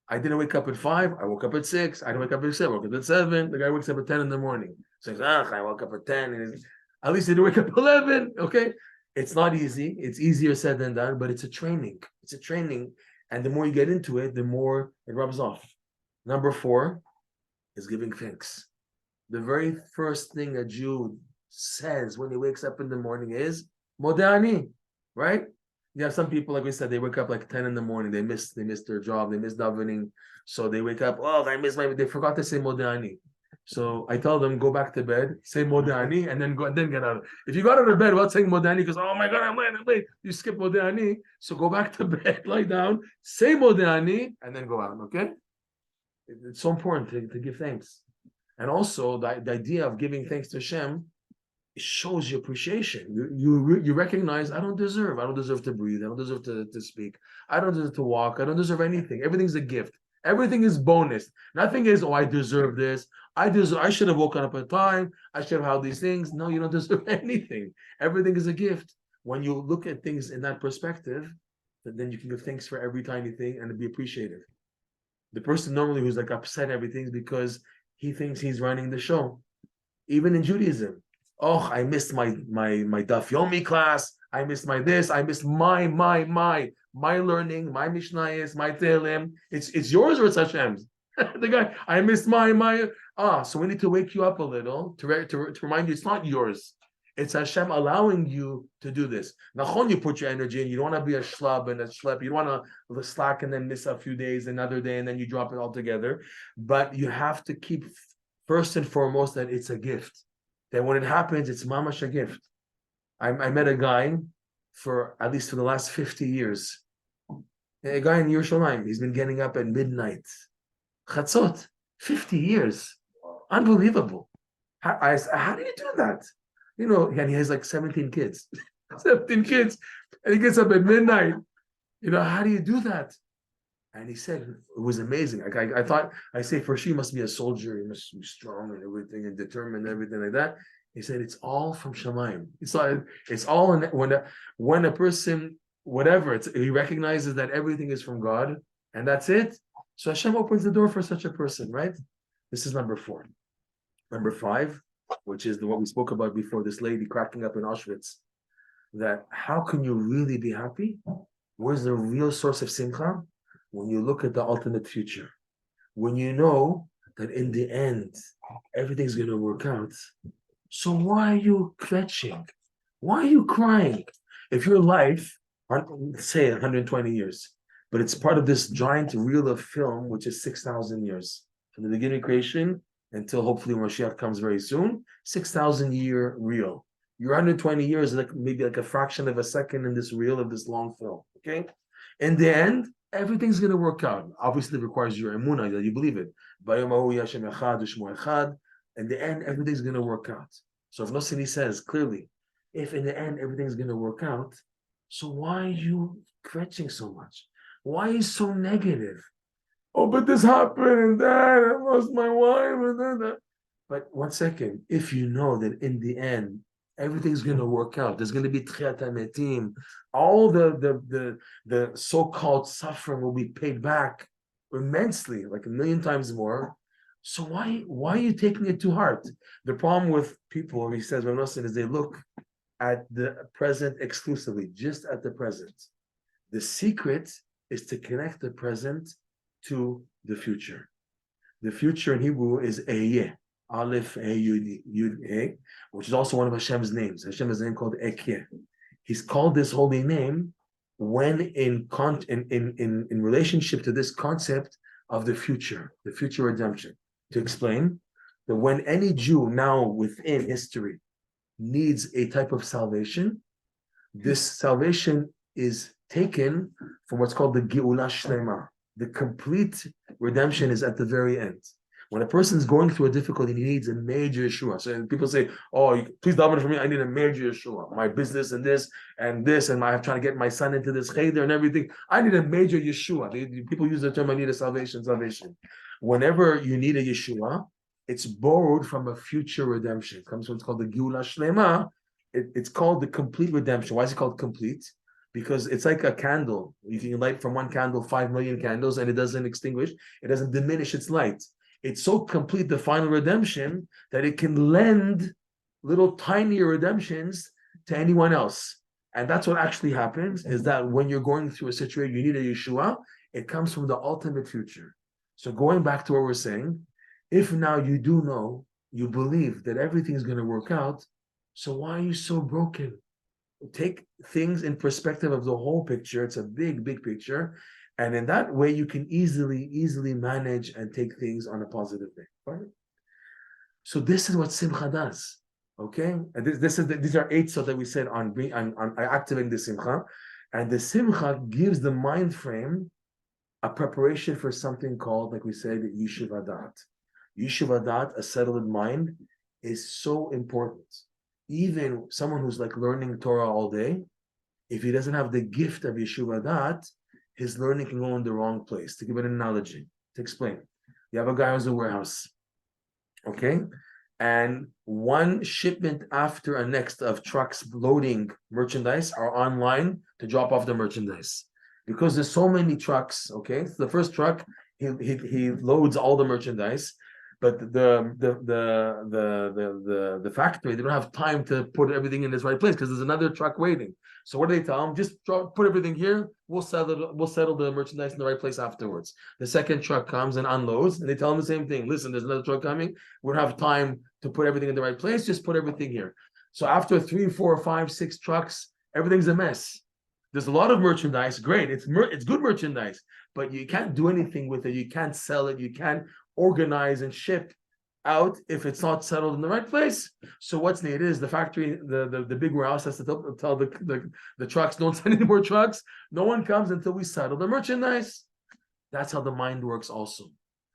I didn't wake up at 5, I woke up at 6, I didn't wake up at 7, I woke up at 7, the guy wakes up at 10 in the morning. Says, I woke up at 10, and at least he didn't wake up at 11. Okay. It's not easy, it's easier said than done, but it's a training. And the more you get into it, the more it rubs off. Number 4 is giving thanks. The very first thing a Jew says when he wakes up in the morning is Modani, right? You have some people, like we said, they wake up like 10 in the morning. They miss their job. They miss davening. So they wake up, they forgot to say Modani. So I tell them, go back to bed, say Modani, and then get out. If you got out of bed without saying Modani, because oh my God, I'm late, you skip Modani. So go back to bed, lie down, say Modani, and then go out. Okay? It's so important to give thanks. And also the idea of giving thanks to Hashem, it shows your appreciation. You recognize I don't deserve to breathe, I don't deserve to speak, I don't deserve to walk, I don't deserve anything. Everything's a gift. Everything is bonus. Nothing is, oh, I deserve this. I should have woken up on time. I should have had these things. No, you don't deserve anything. Everything is a gift. When you look at things in that perspective, then you can give thanks for every tiny thing and be appreciative. The person normally who's like upset at everything is because he thinks he's running the show. Even in Judaism, oh, I missed my Daf Yomi class. I missed my this. I missed my learning, my Mishnayos, my Tehillim. It's yours or it's Hashem's? The guy, I missed my. So we need to wake you up a little to remind you it's not yours. It's Hashem allowing you to do this. Nachon, you put your energy in. You don't want to be a schlub and a schlep. You don't want to slack and then miss a few days, another day, and then you drop it all together. But you have to keep first and foremost that it's a gift. That when it happens, it's mamash a gift. I met a guy for at least for the last 50 years. A guy in Yerushalayim. He's been getting up at midnight. Chatzot. 50 years. Unbelievable. How do you do that? You know, and he has like 17 kids. 17 kids. And he gets up at midnight. You know, how do you do that? And he said it was amazing. Like I thought, I say for sure he must be a soldier, he must be strong and everything and determined and everything like that. He said it's all from Shamayim. It's all in, when a person, whatever, he recognizes that everything is from God, and that's it. So Hashem opens the door for such a person, right? This is number 4. Number 5, which is what we spoke about before, this lady cracking up in Auschwitz, that how can you really be happy? Where's the real source of Simcha? When you look at the ultimate future, when you know that in the end, everything's going to work out. So why are you kvetching? Why are you crying? If your life, say 120 years, but it's part of this giant reel of film, which is 6,000 years, from the beginning of creation until hopefully Mashiach comes very soon, 6,000-year reel. Your 120 years is like maybe like a fraction of a second in this reel of this long film, okay? In the end, everything's going to work out. Obviously, it requires your emunah, that you believe it. In the end, everything's going to work out. So if Nosini says clearly, if in the end everything's going to work out, so why are you kvetching so much? Why are you so negative? Oh, but this happened and that, I lost my wife and that. But one second, if you know that in the end, everything's going to work out. There's going to be tchiat hametim. All the so-called suffering will be paid back immensely, like 1,000,000 times more. So why are you taking it to heart? The problem with people, he says, is they look at the present exclusively, just at the present. The secret is to connect the present to the future. The future in Hebrew is Ehyeh. Aleph, Yud, He, which is also one of Hashem's names. Hashem has a name called Ekyeh. He's called this holy name when in relationship to this concept of the future redemption. To explain that when any Jew now within history needs a type of salvation, this salvation is taken from what's called the Geula Shlema. The complete redemption is at the very end. When a person is going through a difficulty, he needs a major Yeshua. So people say, "Oh, please daven for me. I need a major Yeshua. My business and this, and I'm trying to get my son into this cheder and everything. I need a major Yeshua." People use the term, "I need a salvation." Whenever you need a Yeshua, it's borrowed from a future redemption. It comes from what's called the Geula Shlema. It's called the complete redemption. Why is it called complete? Because it's like a candle. You can light from one candle 5 million candles, and it doesn't extinguish. It doesn't diminish its light. It's so complete, the final redemption, that it can lend little tinier redemptions to anyone else. And that's what actually happens, is that when you're going through a situation, you need a Yeshua, it comes from the ultimate future. So going back to what we're saying, if now you do know, you believe that everything is going to work out, so why are you so broken? Take things in perspective of the whole picture. It's a big, big picture. And in that way, you can easily manage and take things on a positive way. Right? So this is what Simcha does. Okay, and these are eight so that we said on activating the Simcha, and the Simcha gives the mind frame a preparation for something called, like we said, Yishuv Adat. Yishuv Adat, a settled mind, is so important. Even someone who's like learning Torah all day, if he doesn't have the gift of Yishuv Adat, his learning can go in the wrong place. To give an analogy, to explain, you have a guy who's a warehouse, okay? And one shipment after a next of trucks loading merchandise are online to drop off the merchandise. Because there's so many trucks, okay? So the first truck, he loads all the merchandise, but the factory, they don't have time to put everything in its right place because there's another truck waiting. So what do they tell them? Just put everything here. We'll settle the merchandise in the right place afterwards. The second truck comes and unloads, and they tell them the same thing. Listen, there's another truck coming. We don't have time to put everything in the right place. Just put everything here. So after 3, 4, 5, 6 trucks, everything's a mess. There's a lot of merchandise. Great, it's good merchandise, but you can't do anything with it. You can't sell it. You can't organize and ship out if it's not settled in the right place. So what's needed is the factory, the big warehouse has to tell the trucks, don't send any more trucks. No one comes until we settle the merchandise. That's how the mind works also.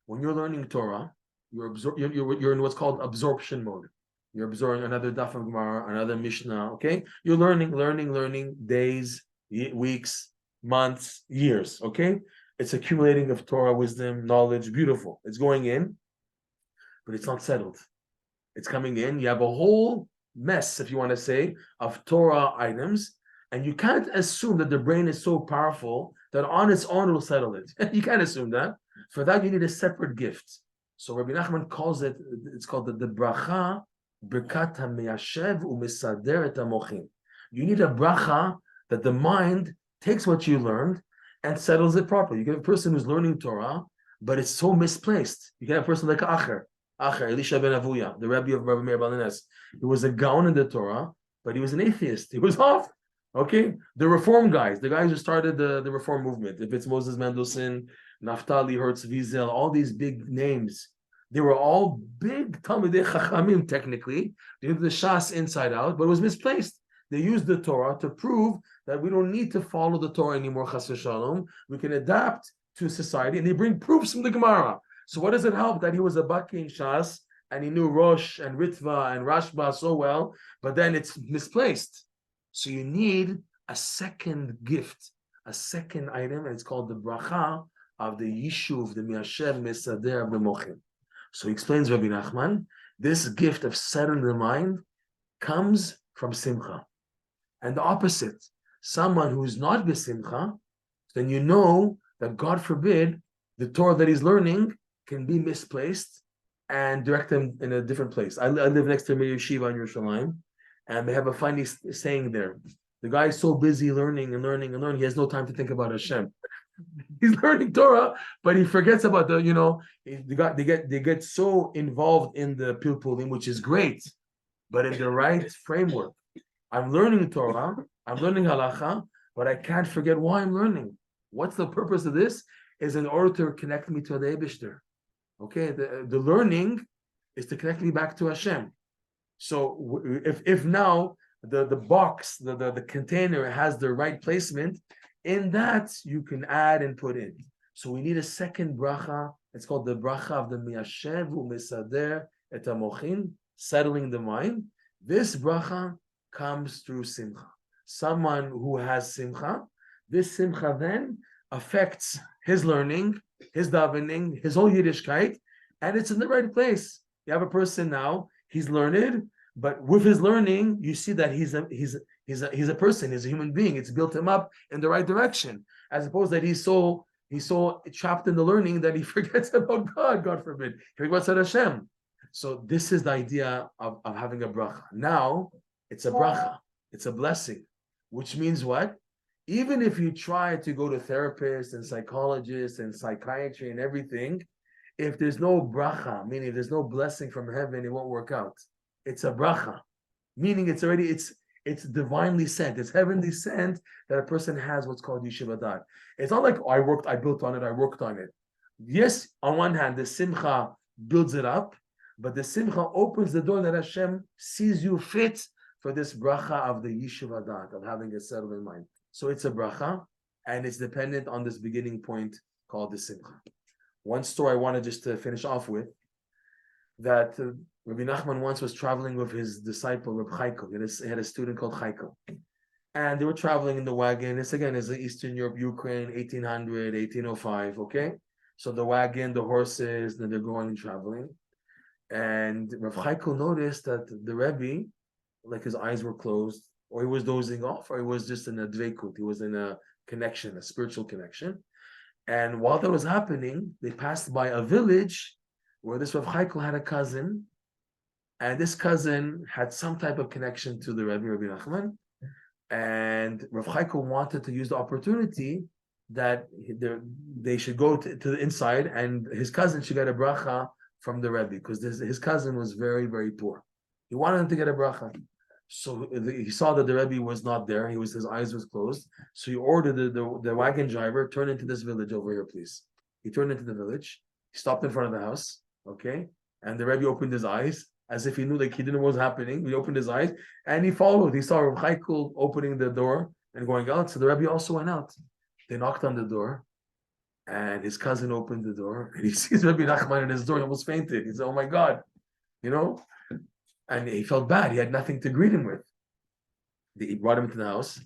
When you're learning Torah, you're in what's called absorption mode. You're absorbing another daf of Gemara, another Mishnah, okay? You're learning days, weeks, months, years, okay? It's accumulating of Torah, wisdom, knowledge, beautiful. It's going in, but it's not settled. It's coming in. You have a whole mess, if you want to say, of Torah items, and you can't assume that the brain is so powerful that on its own it will settle it. You can't assume that. For that, you need a separate gift. So Rabbi Nachman calls it, it's called the bracha, birkat ha-meyashev u'mesader et ha-mochin. You need a bracha that the mind takes what you learned and settles it properly. You get a person who's learning Torah, but it's so misplaced. You get a person like Acher, Elisha ben Avuya, the Rebbe of Rabbi Meir Balanes. He was a gaon in the Torah, but he was an atheist. He was off. Okay, the Reform guys, the guys who started the Reform movement. If it's Moses Mendelssohn, Naftali Hertz, Wiesel, all these big names, they were all big Talmidei Chachamim. Technically, they knew the Shas inside out, but it was misplaced. They used the Torah to prove that we don't need to follow the Torah anymore, chas v'shalom. We can adapt to society, and they bring proofs from the Gemara. So what does it help that he was a Baki in Shas, and he knew Rosh and Ritva and Rashba so well, but then it's misplaced. So you need a second gift, a second item, and it's called the bracha of the Yishuv, the Miyashev Mesader of the Mochim. So he explains, Rabbi Nachman, this gift of settling the mind comes from Simcha. And the opposite, someone who is not besimcha, then you know that, God forbid, the Torah that he's learning can be misplaced and direct him in a different place. I live next to Meir Yeshiva in Yerushalayim, and they have a funny saying there. The guy is so busy learning, he has no time to think about Hashem. He's learning Torah, but he forgets about they get so involved in the pilpulim, which is great, but in the right framework. I'm learning Torah, I'm learning halacha, but I can't forget why I'm learning. What's the purpose of this? Is in order to connect me to the Eibishter. Okay, the learning is to connect me back to Hashem. So if now the box, the container has the right placement, in that you can add and put in. So we need a second bracha. It's called the bracha of the Miyashev u'mesader et ha-mochin, settling the mind. This bracha comes through Simcha. Someone who has Simcha, this Simcha then affects his learning, his davening, his whole Yiddishkeit, and it's in the right place. You have a person now, he's learned, but with his learning, you see that he's a person, he's a human being. It's built him up in the right direction, as opposed that he's so trapped in the learning that he forgets about God forbid. He forgets about Hashem. So this is the idea of having a bracha. Now, it's a bracha. It's a blessing. Which means what? Even if you try to go to therapists and psychologists and psychiatry and everything, if there's no bracha, meaning if there's no blessing from heaven, it won't work out. It's a bracha. Meaning it's divinely sent. It's heavenly sent that a person has what's called Yishuv Adat. It's not like, oh, I built on it, I worked on it. Yes, on one hand, the Simcha builds it up, But the Simcha opens the door that Hashem sees you fit for this bracha of the Yishuv Adat, of having a settled in mind. So it's a bracha, and it's dependent on this beginning point called the Simcha. One story I wanted just to finish off with, that Rabbi Nachman once was traveling with his disciple, Rabbi Chaikel. He had a student called Chaikel. And they were traveling in the wagon. This again is Eastern Europe, Ukraine, 1800, 1805, okay? So the wagon, the horses, then they're going and traveling. And Rav Chaikel noticed that the Rebbe, like his eyes were closed, or he was dozing off, or he was just in a dveikut, he was in a connection, a spiritual connection. And while that was happening, they passed by a village where this Rav Chaikel had a cousin, and this cousin had some type of connection to the Rebbe, Rabbi Nachman. And Rav Chaikel wanted to use the opportunity that they should go to the inside, and his cousin should get a bracha from the Rebbe, because his cousin was very, very poor. He wanted him to get a bracha. So he saw that the Rebbe was not there. His eyes was closed. So he ordered the wagon driver, turn into this village over here, please. He turned into the village. He stopped in front of the house, okay? And the Rebbe opened his eyes, as if he knew, like he didn't know what was happening. He opened his eyes, and he followed. He saw Rav Chaikel opening the door and going out. So the Rebbe also went out. They knocked on the door, and his cousin opened the door, and he sees Rabbi Nachman in his door. He almost fainted. He said, "Oh my God," you know? And he felt bad. He had nothing to greet him with. He brought him into the house,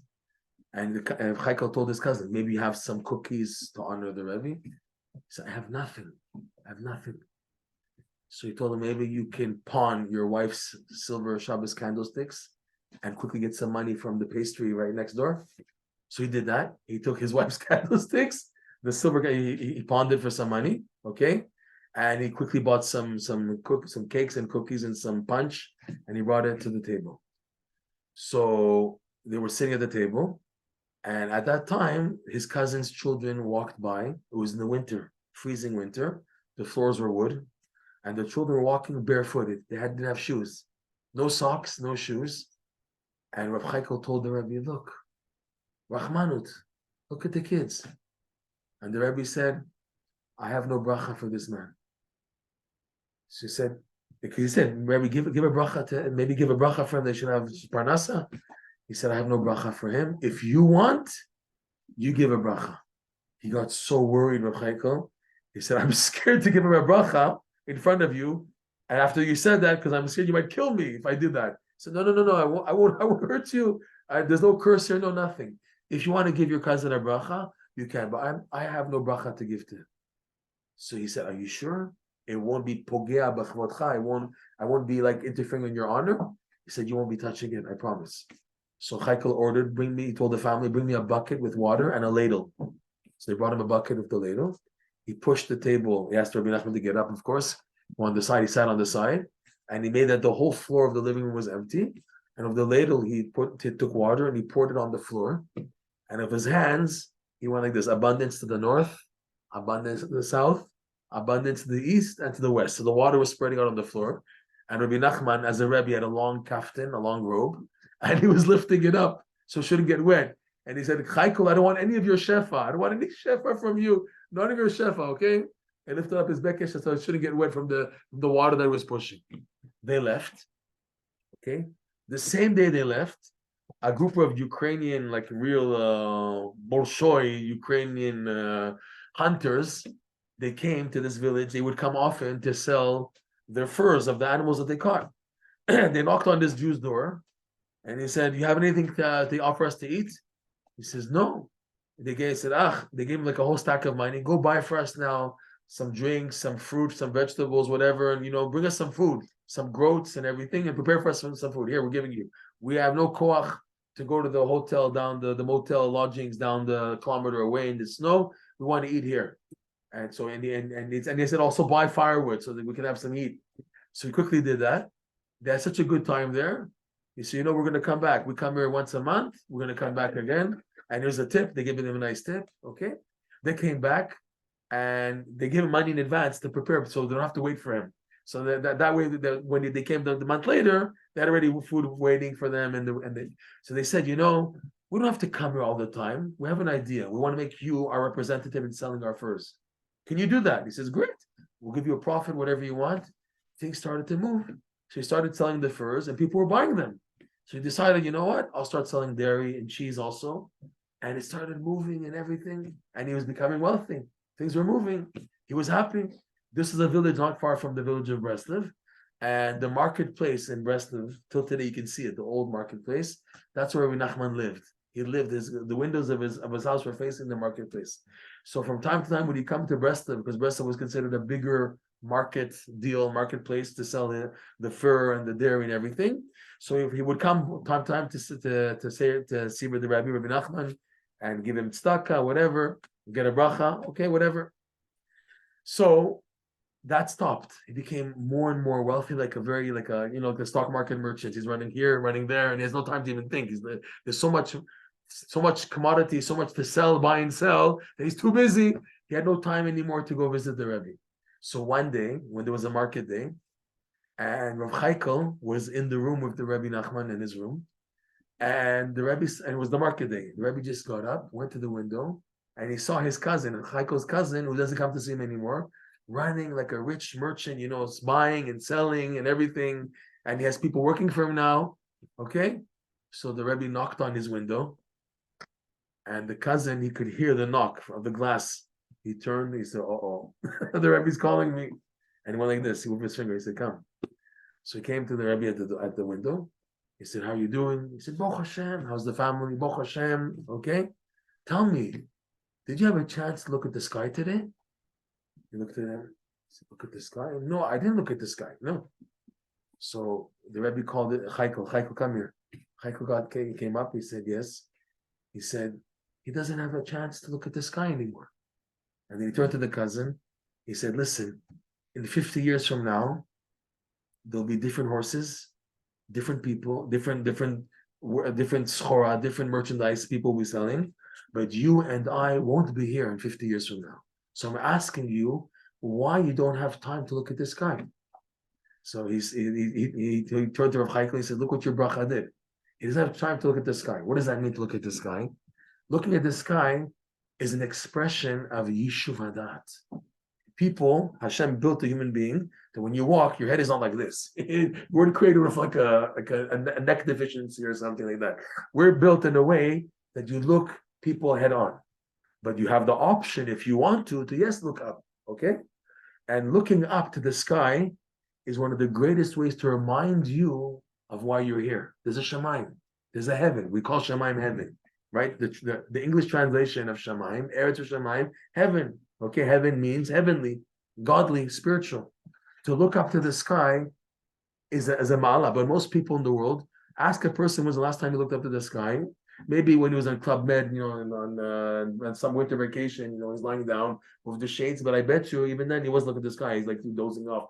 and Chaikel told his cousin, "Maybe you have some cookies to honor the Rebbe." He said, "I have nothing. I have nothing." So he told him, "Maybe you can pawn your wife's silver Shabbos candlesticks and quickly get some money from the pastry right next door." So he did that. He took his wife's candlesticks, the silver, he pawned it for some money, okay? And he quickly bought some cakes and cookies and some punch, and he brought it to the table. So they were sitting at the table, and at that time, his cousin's children walked by. It was in the winter, freezing winter. The floors were wood, and the children were walking barefooted. They didn't have shoes, no socks, no shoes. And Rav Chaikel told the Rebbe, "Look, Rahmanut, look at the kids." And the Rebbe said, "I have no bracha for this man." She said, because he said, "Rebbe, give a bracha to, maybe give a bracha for him. They should have parnasa." He said, "I have no bracha for him. If you want, you give a bracha." He got so worried, Rav Chaikel. He said, "I'm scared to give him a bracha in front of you, and after you said that, because I'm scared you might kill me if I did that." He said, "No, I won't hurt you. There's no curse here, no nothing. If you want to give your cousin a bracha, you can, but I have no bracha to give to him." So he said, "Are you sure? It won't be pogea b'chvodcha. I won't be like interfering in your honor." He said, "You won't be touching it, I promise." So Chaikel ordered, he told the family, "Bring me a bucket with water and a ladle." So they brought him a bucket with the ladle. He pushed the table. He asked Rabbi Nachman to get up, of course. On the side, he sat on the side, and he made that the whole floor of the living room was empty. And of the ladle, he took water and he poured it on the floor. And of his hands, he went like this: abundance to the north, abundance to the south, abundance to the east, and to the west. So the water was spreading out on the floor. And Rabbi Nachman, as a Rebbe, had a long kaftan, a long robe, and he was lifting it up so it shouldn't get wet. And he said, "Chaikel, I don't want any of your shefa. I don't want any shefa from you. None of your shefa, okay?" He lifted up his bekesh so it shouldn't get wet from the water that he was pushing. They left. Okay. The same day they left, a group of Ukrainian, like real Bolshoi Ukrainian hunters, they came to this village. They would come often to sell their furs of the animals that they caught. They knocked on this Jew's door, and he said, "You have anything to offer us to eat?" He says, "No." They gave him like a whole stack of money. "Go buy for us now some drinks, some fruit, some vegetables, whatever, and bring us some food, some groats and everything, and prepare for us some food. Here, we're giving you. We have no koach to go to the hotel down the motel lodgings down the kilometer away in the snow. We want to eat here." And so and they said also buy firewood so that we can have some heat. So he quickly did that. They had such a good time there. He said, "We're going to come back. We come here once a month. We're going to come back again. And here's a tip." They gave him a nice tip. Okay. They came back and they gave him money in advance to prepare, so they don't have to wait for him. So that way, when they came the month later, they had already food waiting for them. So they said, "We don't have to come here all the time. We have an idea. We want to make you our representative in selling our furs. Can you do that?" He says, "Great. We'll give you a profit, whatever you want. things started to move. So he started selling the furs, and people were buying them. So he decided, you know what? I'll start selling dairy and cheese also. And it started moving and everything, and he was becoming wealthy. Things were moving. He was happy. This is a village not far from the village of Breslov. And the marketplace in Breslov, till today you can see it, the old marketplace. That's where Rabbi Nachman lived. He lived, the windows of his house were facing the marketplace. So from time to time, when you come to Breslov, because Breslov was considered a bigger marketplace to sell the fur and the dairy and everything. So if he would come time to time to see with the Rabbi Nachman and give him tzedakah, whatever, get a bracha, okay, whatever. So that stopped. He became more and more wealthy, like the stock market merchant. He's running here, running there, and he has no time to even think. There's so much commodity, so much to sell, buy and sell, that he's too busy. He had no time anymore to go visit the Rebbe. So one day, when there was a market day, and Rav Chaikel was in the room with the Rebbe Nachman in his room, and it was the market day. The Rebbe just got up, went to the window, and he saw his cousin, Chaikel's cousin, who doesn't come to see him anymore, running like a rich merchant, buying and selling and everything, and he has people working for him now. Okay, so the Rebbe knocked on his window, and the cousin, he could hear the knock of the glass. He turned, he said, "Uh-oh, the Rebbe's calling me." And he went like this, he moved his finger, he said, "Come." So he came to the Rebbe at the window. He said, "How are you doing?" He said, "Baruch Hashem." "How's the family?" "Baruch Hashem." "Okay. Tell me, did you have a chance to look at the sky today?" He looked at him. He said, "Look at the sky?" "No, I didn't look at the sky. No." So the Rebbe called it Chaikel. "Chaikel, come here." Chaikel came up. He said, "Yes." He said, "He doesn't have a chance to look at the sky anymore." And then he turned to the cousin. He said, "Listen, in 50 years from now, there'll be different horses, different people, different schora, different merchandise people will be selling, but you and I won't be here in 50 years from now. So I'm asking you why you don't have time to look at the sky." So he turned to Rav Chaikel. He said, "Look what your bracha did. He doesn't have time to look at the sky. What does that mean to look at the sky? Looking at the sky is an expression of Yishuv Hadat. People, Hashem built a human being that when you walk, your head is not like this. You weren't created with like a neck deficiency or something like that. We're built in a way that you look people head on. But you have the option, if you want to yes, look up. Okay? And looking up to the sky is one of the greatest ways to remind you of why you're here. There's a Shemaim. There's a heaven. We call Shemaim heaven. Right? The English translation of Shemaim, Eretz Shemaim, heaven. Okay, heaven means heavenly, godly, spiritual. To look up to the sky is a ma'ala, but most people in the world, ask a person when's the last time he looked up to the sky. Maybe when he was on Club Med, on some winter vacation, he's lying down with the shades. But I bet you, even then, he wasn't looking at the sky. He's like dozing off,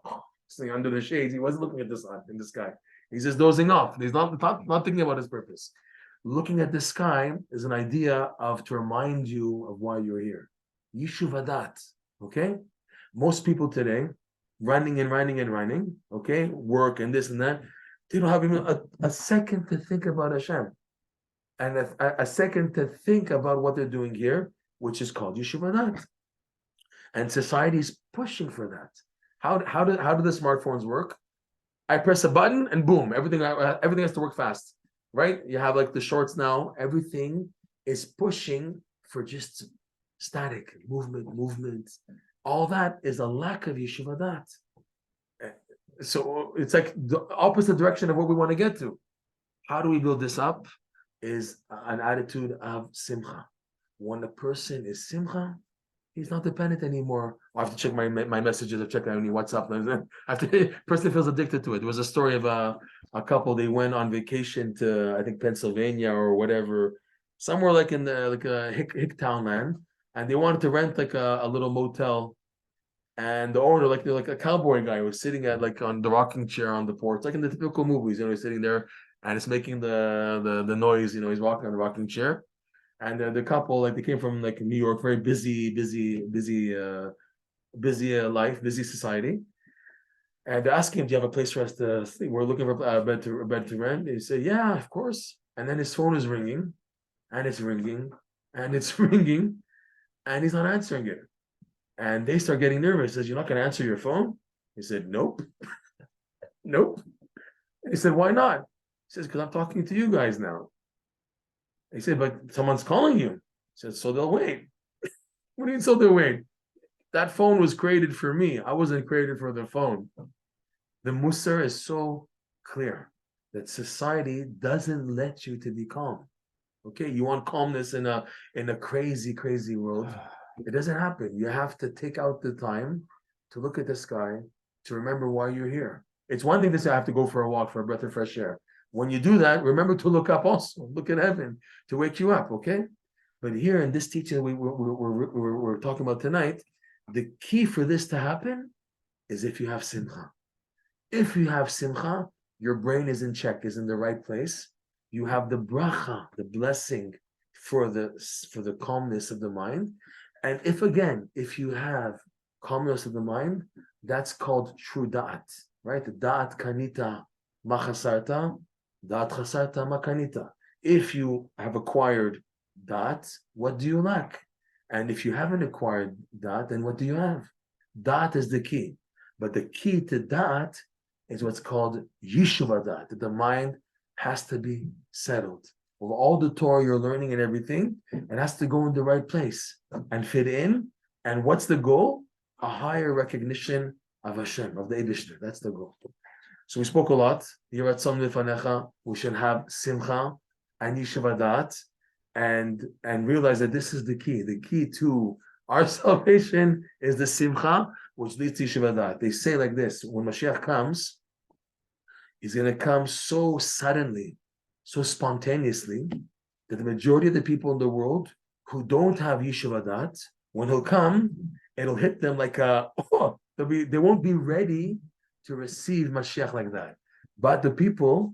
sitting under the shades. He wasn't looking at the sun in the sky. He's just dozing off. He's not thinking about his purpose. Looking at the sky is an idea to remind you of why you're here. Yishuv Hadat. Okay? Most people today, running, okay? Work and this and that. They don't have even a second to think about Hashem. And a second to think about what they're doing here, which is called Yishuv Hadat. And society is pushing for that. How do the smartphones work? I press a button and boom, everything has to work fast. Right? You have like the shorts now. Everything is pushing for just static movement. All that is a lack of Yishuv Hadat. So it's like the opposite direction of what we want to get to. How do we build this up? Is an attitude of Simcha. When a person is Simcha, he's not dependent anymore. I have to check my messages. I check any WhatsApp. Person feels addicted to it. There was a story of a couple. They went on vacation to, I think, Pennsylvania or whatever, somewhere like in a hick town, man. And they wanted to rent like a little motel. And the owner, like a cowboy guy, was sitting on the rocking chair on the porch, like in the typical movies. He's sitting there and it's making the noise. He's walking on the rocking chair. And the couple, they came from New York, very busy life, busy society. And they're asking him, "Do you have a place for us to sleep? We're looking for a bed to rent." He said, "Yeah, of course." And then his phone is ringing, and it's ringing, and it's ringing, and he's not answering it. And they start getting nervous. He says, "You're not going to answer your phone?" He said, "Nope." Nope. He said, why not? He says, because I'm talking to you guys now. He said, but someone's calling you. He said, so they'll wait. What do you mean, so they'll wait? That phone was created for me. I wasn't created for the phone. The Musar is so clear that society doesn't let you to be calm. Okay, you want calmness in a crazy, crazy world. It doesn't happen. You have to take out the time to look at the sky, to remember why you're here. It's one thing to say, I have to go for a walk for a breath of fresh air. When you do that, remember to look up also, look at heaven to wake you up, okay? But here in this teaching we're talking about tonight, the key for this to happen is if you have simcha. If you have simcha, your brain is in check, is in the right place. You have the bracha, the blessing for the calmness of the mind. And if you have calmness of the mind, that's called true da'at, right? Da'at kanita machasarta, da'at chasarta makanita. If you have acquired da'at, what do you lack? And if you haven't acquired da'at, then what do you have? Da'at is the key. But the key to da'at is what's called yishuv da'at, that the mind has to be settled. With all the Torah you're learning and everything, it has to go in the right place and fit in. And what's the goal? A higher recognition of Hashem, of the Eibishter. That's the goal. So we spoke a lot. We should have simcha and yishuv da'at, and realize that this is the key. The key to our salvation is the simcha, which leads to yishuv da'at. They say like this: when Mashiach comes, he's going to come so suddenly, so spontaneously, that the majority of the people in the world who don't have yishuv da'at, when he'll come, it'll hit them like they won't be ready to receive Mashiach like that. But the people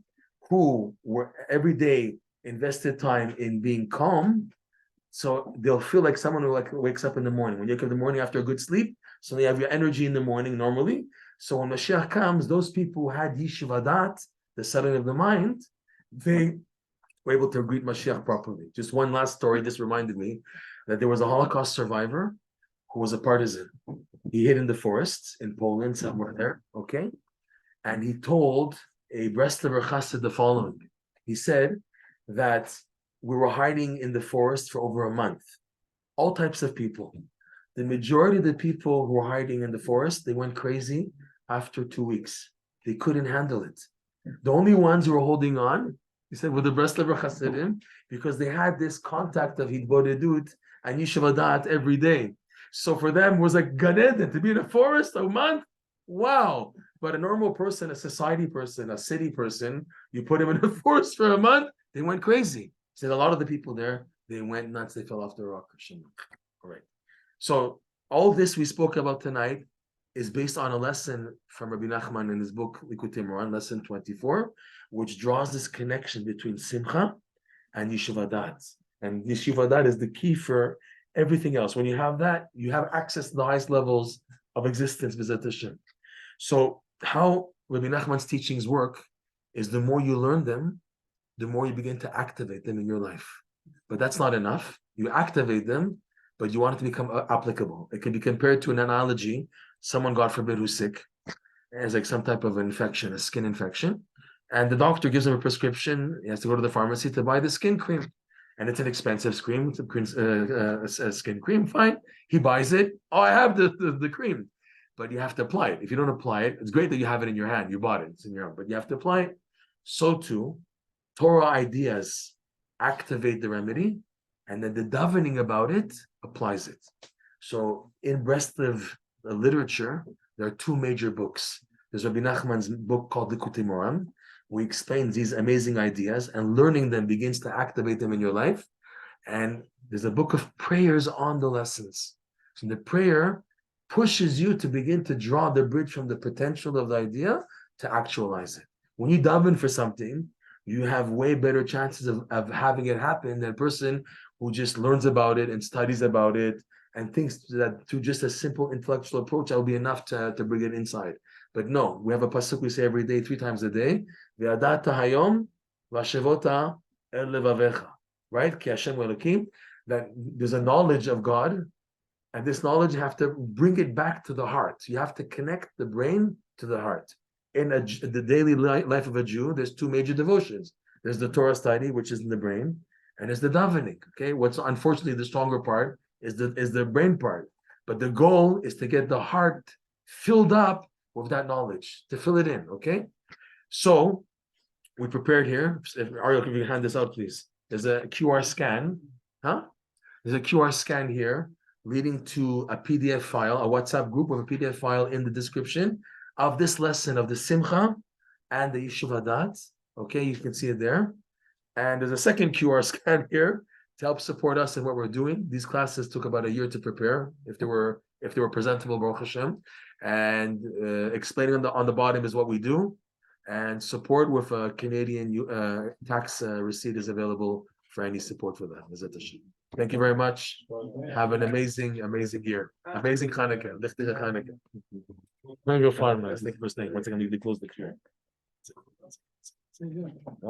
who were every day invested time in being calm, so they'll feel like someone who wakes up in the morning. When you wake up in the morning after a good sleep, so you have your energy in the morning normally. So when Mashiach comes, those people who had yishuv da'at, the settling of the mind, they were able to greet Mashiach properly. Just one last story. This reminded me that there was a Holocaust survivor who was a partisan. He hid in the forests in Poland, somewhere there, okay? And he told a Breslover Chassid the following. He said that we were hiding in the forest for over a month. All types of people. The majority of the people who were hiding in the forest, they went crazy after 2 weeks. They couldn't handle it. The only ones who were holding on, he said, were the Breslover Chassidim, because they had this contact of Hidbodedut and Yishuv da'at every day. So for them, it was like Gan Eden, to be in a forest a month. Wow. But a normal person, a society person, a city person, you put him in a forest for a month, they went crazy. He said a lot of the people there, they went nuts, they fell off the rock. All right. So all this we spoke about tonight is based on a lesson from Rabbi Nachman in his book, Likutey Moharan, lesson 24, which draws this connection between Simcha and Yishuv da'at. And Yishuv da'at is the key for everything else. When you have that, you have access to the highest levels of existence, B'ezrat Hashem. So how Rabbi Nachman's teachings work is the more you learn them, the more you begin to activate them in your life. But that's not enough. You activate them, but you want it to become applicable. It can be compared to an analogy. Someone, God forbid, who's sick, has like some type of infection, a skin infection, and the doctor gives him a prescription. He has to go to the pharmacy to buy the skin cream. And it's an expensive skin cream, fine. He buys it. Oh, I have the cream. But you have to apply it. If you don't apply it, it's great that you have it in your hand. You bought it. It's in your hand. But you have to apply it. So too, Torah ideas activate the remedy, and then the davening about it applies it. So in Breslev literature, there are two major books. There's Rabbi Nachman's book called Likutey Moharan. We explain these amazing ideas, and learning them begins to activate them in your life. And there's a book of prayers on the lessons. So the prayer pushes you to begin to draw the bridge from the potential of the idea to actualize it. When you daven for something, you have way better chances of having it happen than a person who just learns about it and studies about it and thinks that through just a simple intellectual approach, that will be enough to bring it inside. But no, we have a pasuk we say every day, 3 times a day. V'yadata hayom v'ashevota el levavecha. Right? Ki Hashem Elokim. That there's a knowledge of God, and this knowledge you have to bring it back to the heart. You have to connect the brain to the heart. in the daily life of a Jew, there's two major devotions. There's the Torah study, which is in the brain, and there's the davening. Okay, what's unfortunately the stronger part is the brain part, but the goal is to get the heart filled up with that knowledge, to fill it in. Okay, so we prepared here. Ariel, can you hand this out, please? There's a QR scan, huh? There's a QR scan here leading to a PDF file, a WhatsApp group with a PDF file in the description of this lesson of the Simcha and the Yeshuv Hadat. Okay, you can see it there. And there's a second QR scan here to help support us in what we're doing. These classes took about a year to prepare, if they were presentable, Baruch Hashem. And explaining on the bottom is what we do. And support with a Canadian tax receipt is available for any support for that. Thank you very much. Have an amazing year. Amazing Hanukkah. Lichtige Hanukkah. Thank you for staying. Once again, we close the queue.